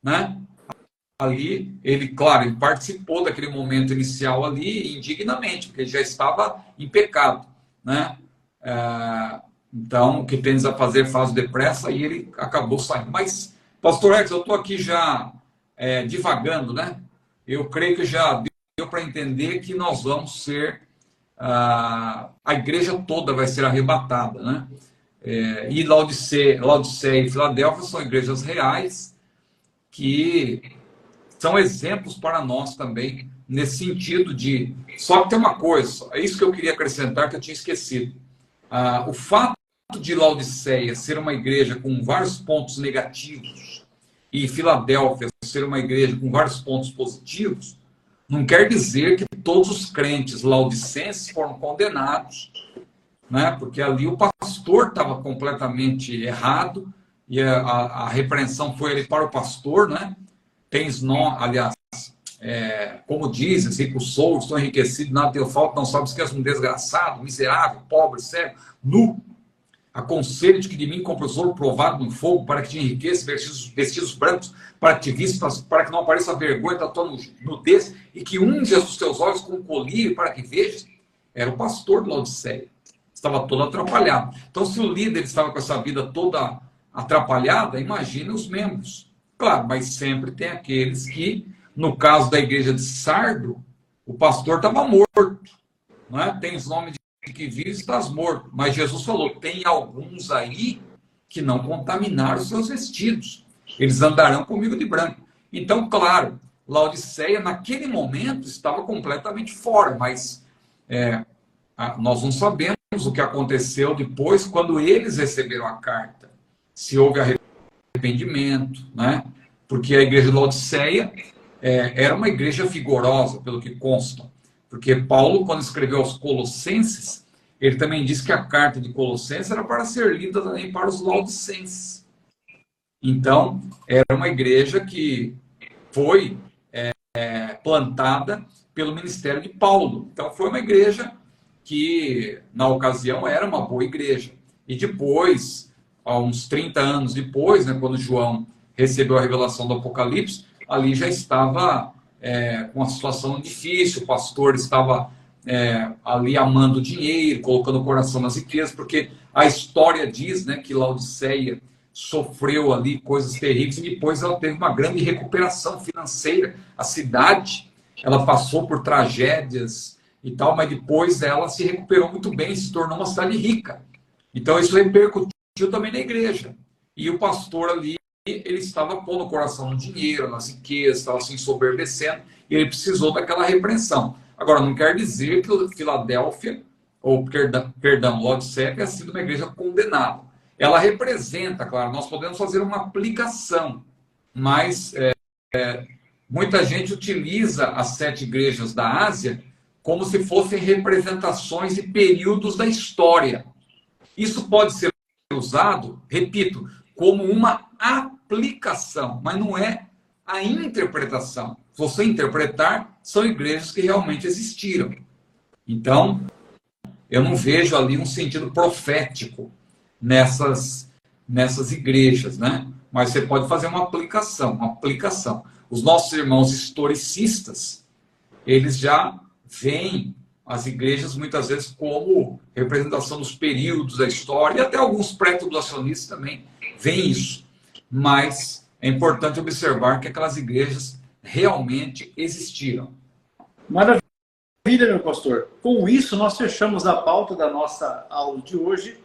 né? Ali, ele, claro, ele participou daquele momento inicial ali indignamente, porque ele já estava em pecado, né? Então, o que tens a fazer, faz depressa, e ele acabou saindo. Mas Pastor Rex, eu estou aqui já divagando, né? Eu creio que já deu para entender que nós vamos ser, a igreja toda vai ser arrebatada, né? E Laodiceia e Filadélfia são igrejas reais que são exemplos para nós também, nesse sentido de... Só que tem uma coisa, é isso que eu queria acrescentar, que eu tinha esquecido. O fato de Laodiceia ser uma igreja com vários pontos negativos e Filadélfia ser uma igreja com vários pontos positivos, não quer dizer que todos os crentes laodicenses foram condenados, né? Porque ali o pastor estava completamente errado e a repreensão foi ali para o pastor, né? Aliás, como dizes, rico sou, estou enriquecido, nada tenho falta, não sabes que és um desgraçado, miserável, pobre, cego, nu. Aconselho-te que de mim compras ouro provado no fogo, para que te enriqueça, vestidos brancos, para que te vistas, para que não apareça a vergonha da tua nudez, e que unjas os teus olhos com colírio, para que vejas. Era o pastor de Laodiceia. Estava todo atrapalhado. Então, se o líder estava com essa vida toda atrapalhada, imagine os membros. Claro, mas sempre tem aqueles que, no caso da igreja de Sardo, o pastor estava morto. Não é? Tens nome de que vives, estás morto. Mas Jesus falou, tem alguns aí que não contaminaram os seus vestidos. Eles andarão comigo de branco. Então, claro, Laodiceia, naquele momento, estava completamente fora, mas nós não sabemos o que aconteceu depois, quando eles receberam a carta. Se houve arrependimento, né? Porque a igreja de Laodiceia era uma igreja vigorosa, pelo que consta. Porque Paulo, quando escreveu aos Colossenses, ele também disse que a carta de Colossenses era para ser lida também para os laodicenses. Então, era uma igreja que foi plantada pelo ministério de Paulo. Então, foi uma igreja que, na ocasião, era uma boa igreja. E depois, há uns 30 anos depois, né, quando João recebeu a revelação do Apocalipse, ali já estava com uma situação difícil, o pastor estava ali amando dinheiro, colocando o coração nas riquezas, porque a história diz, né, que Laodiceia sofreu ali coisas terríveis e depois ela teve uma grande recuperação financeira. A cidade, ela passou por tragédias e tal, mas depois ela se recuperou muito bem, se tornou uma cidade rica. Então isso repercutiu também na igreja. E o pastor ali, ele estava pondo o coração no dinheiro, nas riquezas, estava se ensoberbecendo, e ele precisou daquela repreensão. Agora, não quer dizer que Filadélfia, ou perdão, Laodiceia, tenha sido uma igreja condenada. Ela representa, claro, nós podemos fazer uma aplicação, mas muita gente utiliza as 7 igrejas da Ásia como se fossem representações de períodos da história. Isso pode ser usado, repito, como uma aplicação, mas não é a interpretação. Se você interpretar, são igrejas que realmente existiram. Então, eu não vejo ali um sentido profético nessas igrejas, né? Mas você pode fazer uma aplicação. Os nossos irmãos historicistas, eles já veem as igrejas muitas vezes como representação dos períodos da história, e até alguns pré-tribulacionistas também veem isso. Mas é importante observar que aquelas igrejas realmente existiram. Maravilha, meu pastor. Com isso, nós fechamos a pauta da nossa aula de hoje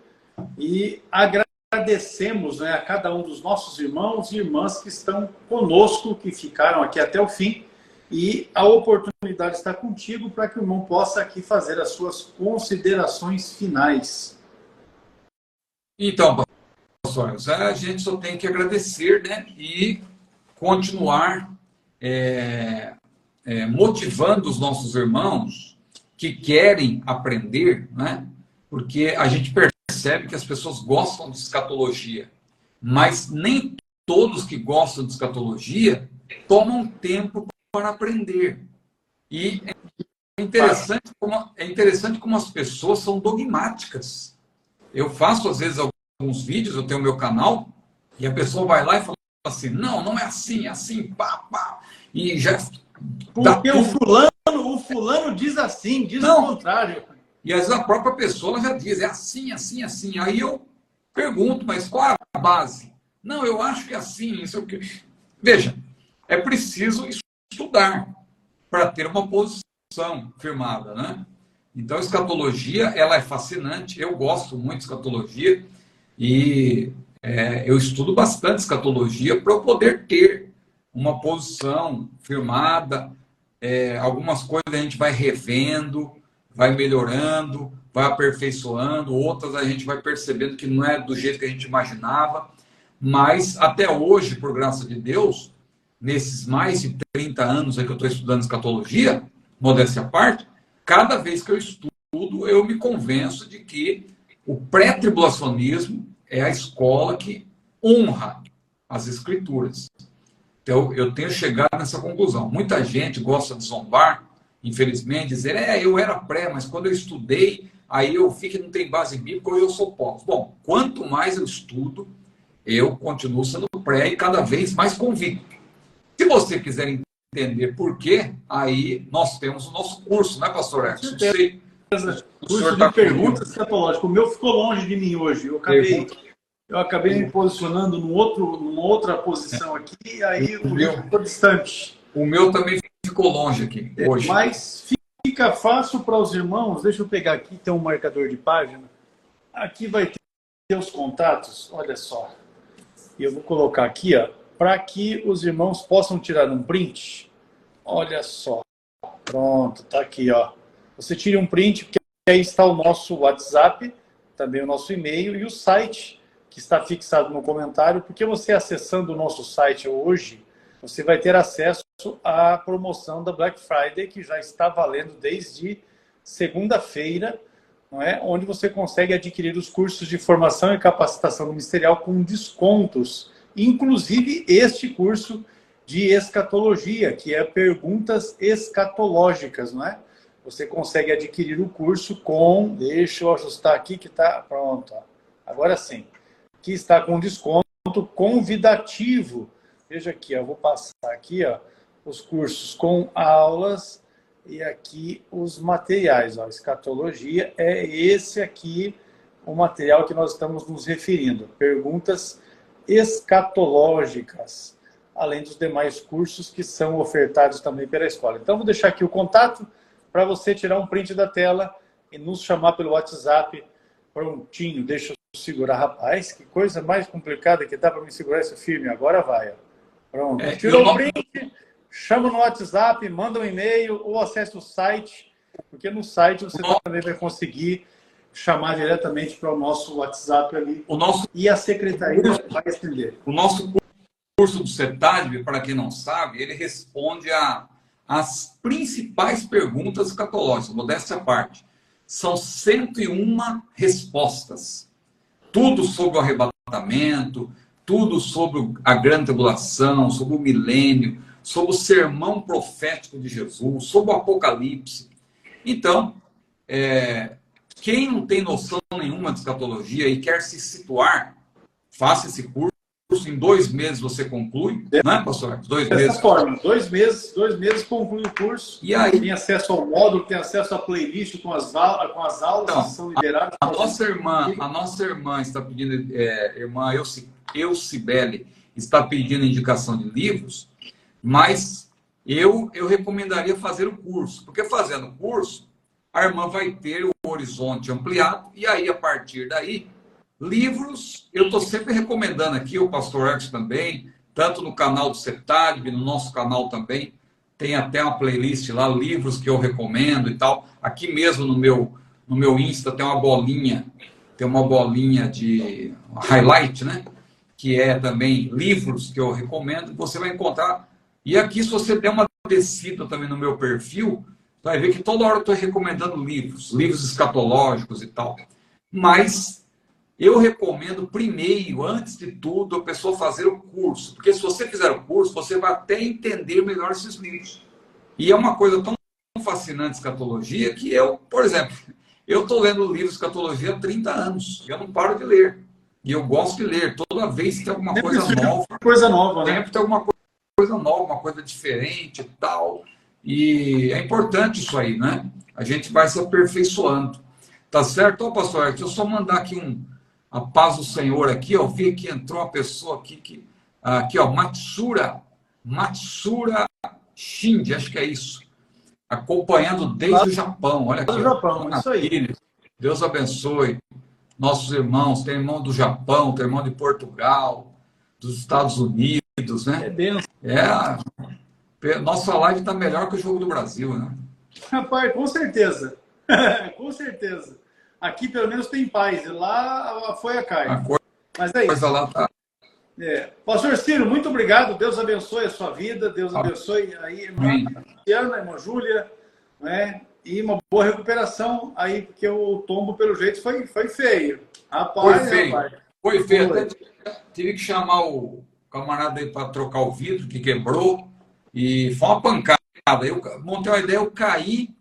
e agradecemos, né, a cada um dos nossos irmãos e irmãs que estão conosco, que ficaram aqui até o fim, e a oportunidade está contigo para que o irmão possa aqui fazer as suas considerações finais. Então, pastor, a gente só tem que agradecer, né, e continuar motivando os nossos irmãos que querem aprender, né, porque a gente percebe que as pessoas gostam de escatologia, mas nem todos que gostam de escatologia tomam tempo para aprender. E é interessante como as pessoas são dogmáticas. Eu faço, às vezes, alguns vídeos, eu tenho o meu canal, e a pessoa vai lá e fala assim, não é assim, é assim, pá, pá. E já... Porque o fulano diz assim, diz o contrário. E às vezes a própria pessoa já diz, é assim, assim, assim. Aí eu pergunto, mas qual é a base? Não, eu acho que é assim, isso é o que... Veja, é preciso estudar para ter uma posição firmada, né? Então, a escatologia, ela é fascinante, eu gosto muito de escatologia e eu estudo bastante escatologia para eu poder ter uma posição firmada. Algumas coisas a gente vai revendo, vai melhorando, vai aperfeiçoando, outras a gente vai percebendo que não é do jeito que a gente imaginava, mas até hoje, por graça de Deus, nesses mais de 30 anos que eu estou estudando escatologia, modéstia à parte, cada vez que eu estudo, eu me convenço de que o pré-tribulacionismo é a escola que honra as escrituras. Então, eu tenho chegado nessa conclusão. Muita gente gosta de zombar, infelizmente, dizer, eu era pré, mas quando eu estudei, aí eu vi que não tem base bíblica ou eu sou pós. Bom, quanto mais eu estudo, eu continuo sendo pré e cada vez mais convicto. Se você quiser entender por quê, aí nós temos o nosso curso, né, pastor Edson? Curso de perguntas escatológicas. O meu ficou longe de mim hoje. Eu acabei me posicionando numa outra posição aqui, e aí o meu ficou distante. O meu também ficou longe aqui hoje. Mas fica fácil para os irmãos. Deixa eu pegar aqui, tem um marcador de página. Aqui vai ter os contatos, olha só. E eu vou colocar aqui, ó, para que os irmãos possam tirar um print. Olha só. Pronto, tá aqui, ó. Você tira um print, porque aí está o nosso WhatsApp, também o nosso e-mail e o site, que está fixado no comentário, porque você acessando o nosso site hoje, você vai ter acesso à promoção da Black Friday, que já está valendo desde segunda-feira, não é? Onde você consegue adquirir os cursos de formação e capacitação ministerial com descontos, inclusive este curso de escatologia, que é perguntas escatológicas, não é? Você consegue adquirir o curso com... Deixa eu ajustar aqui que está pronto. Ó. Agora sim. Que está com desconto convidativo. Veja aqui, eu vou passar aqui, ó, os cursos com aulas e aqui os materiais. Ó, escatologia é esse aqui o material que nós estamos nos referindo. Perguntas escatológicas, além dos demais cursos que são ofertados também pela escola. Então, vou deixar aqui o contato para você tirar um print da tela e nos chamar pelo WhatsApp. Prontinho, deixa eu segurar. Rapaz, que coisa mais complicada que dá para me segurar esse firme. Agora vai. Ó. Pronto. Tirou o print, chama no WhatsApp, manda um e-mail ou acessa o site, porque no site você também vai conseguir chamar diretamente para o nosso WhatsApp ali. E a secretaria vai estender. O nosso curso do CETADB, para quem não sabe, ele responde às principais perguntas escatológicas, modéstia à parte. São 101 respostas. Tudo sobre o arrebatamento, tudo sobre a grande tribulação, sobre o milênio, sobre o sermão profético de Jesus, sobre o Apocalipse. Então, quem não tem noção nenhuma de escatologia e quer se situar, faça esse curso. Em 2 meses você conclui, né, pastor? 2 meses. Dessa forma, 2 meses conclui o curso. E aí? Tem acesso ao módulo, tem acesso à playlist com as aulas então, que são liberadas. A nossa irmã está pedindo, irmã Eucibele, está pedindo indicação de livros, mas eu recomendaria fazer o curso, porque fazendo o curso, a irmã vai ter o horizonte ampliado, e aí, a partir daí, livros, eu estou sempre recomendando aqui, o pastor Edson também, tanto no canal do CETADB, no nosso canal também, tem até uma playlist lá, livros que eu recomendo e tal. Aqui mesmo no meu Insta tem uma bolinha de highlight, né? Que é também livros que eu recomendo, você vai encontrar. E aqui, se você der uma descida também no meu perfil, vai ver que toda hora eu estou recomendando livros escatológicos e tal. Mas eu recomendo primeiro, antes de tudo, a pessoa fazer o curso. Porque se você fizer o curso, você vai até entender melhor esses livros. E é uma coisa tão fascinante escatologia que eu, por exemplo, eu estou lendo o livro Escatologia há 30 anos. Eu não paro de ler. E eu gosto de ler. Toda vez que tem alguma coisa nova. Né? Sempre tem alguma coisa nova, uma coisa diferente e tal. E é importante isso aí, né? A gente vai se aperfeiçoando. Tá certo? Ô, pastor, deixa eu só mandar aqui A paz do Senhor aqui, eu vi que entrou uma pessoa aqui, ó, Matsura Shinji, acho que é isso. Acompanhando desde o Japão. Olha aqui. Do Japão, isso aí. Deus abençoe nossos irmãos. Tem irmão do Japão, tem irmão de Portugal, dos Estados Unidos, né? É benção. Nossa live está melhor que o Jogo do Brasil, né? Rapaz, com certeza. Com certeza. Aqui, pelo menos, tem paz. E lá foi a carne. Mas é isso. Lá tá. Pastor Ciro, muito obrigado. Deus abençoe a sua vida. Deus abençoe aí, irmã Luciana, irmã Júlia, né? E uma boa recuperação aí, porque o tombo, pelo jeito, foi feio. Rapaz, Foi feio. Até tive que chamar o camarada aí para trocar o vidro, que quebrou. E foi uma pancada. Eu montei uma ideia, eu caí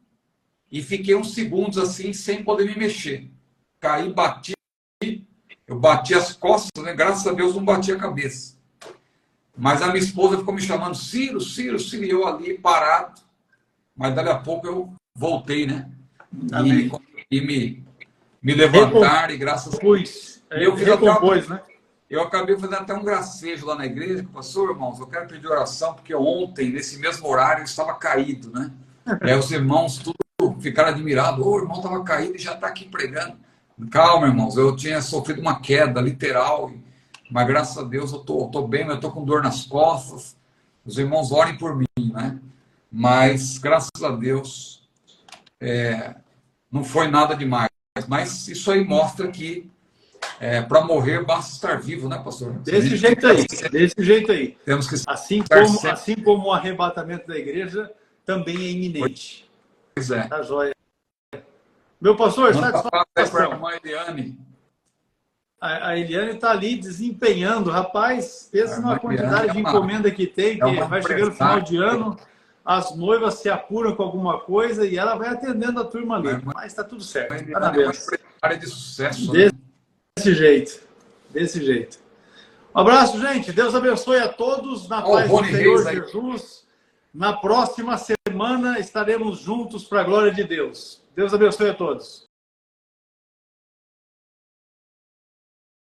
e fiquei uns segundos assim, sem poder me mexer. Caí, bati. Eu bati as costas, né? Graças a Deus não bati a cabeça. Mas a minha esposa ficou me chamando, Ciro, e eu ali parado. Mas dali a pouco eu voltei, né? E me levantar, e graças a Deus. Eu fiz né? Eu acabei fazendo até um gracejo lá na igreja, pastor, irmãos, eu quero pedir oração, porque ontem, nesse mesmo horário, eu estava caído, né? Aí os irmãos tudo ficaram admirados, o irmão estava caído e já está aqui pregando. Calma, irmãos, eu tinha sofrido uma queda literal, mas graças a Deus eu tô bem, eu estou com dor nas costas. Os irmãos orem por mim, né? Mas graças a Deus não foi nada demais. Mas isso aí mostra que para morrer basta estar vivo, né, pastor? Desse jeito aí. Temos que assim como o arrebatamento da igreja também é iminente. Pois é. Tá joia. Meu pastor, satisfação. A Eliane está ali desempenhando, rapaz, pensa na quantidade de encomenda que tem, que vai chegando no final de ano, as noivas se apuram com alguma coisa e ela vai atendendo a turma ali. Mas está tudo certo. É uma área de sucesso. Desse jeito. Um abraço, gente. Deus abençoe a todos. Na paz do Senhor Jesus. Na próxima semana estaremos juntos para a glória de Deus. Deus abençoe a todos.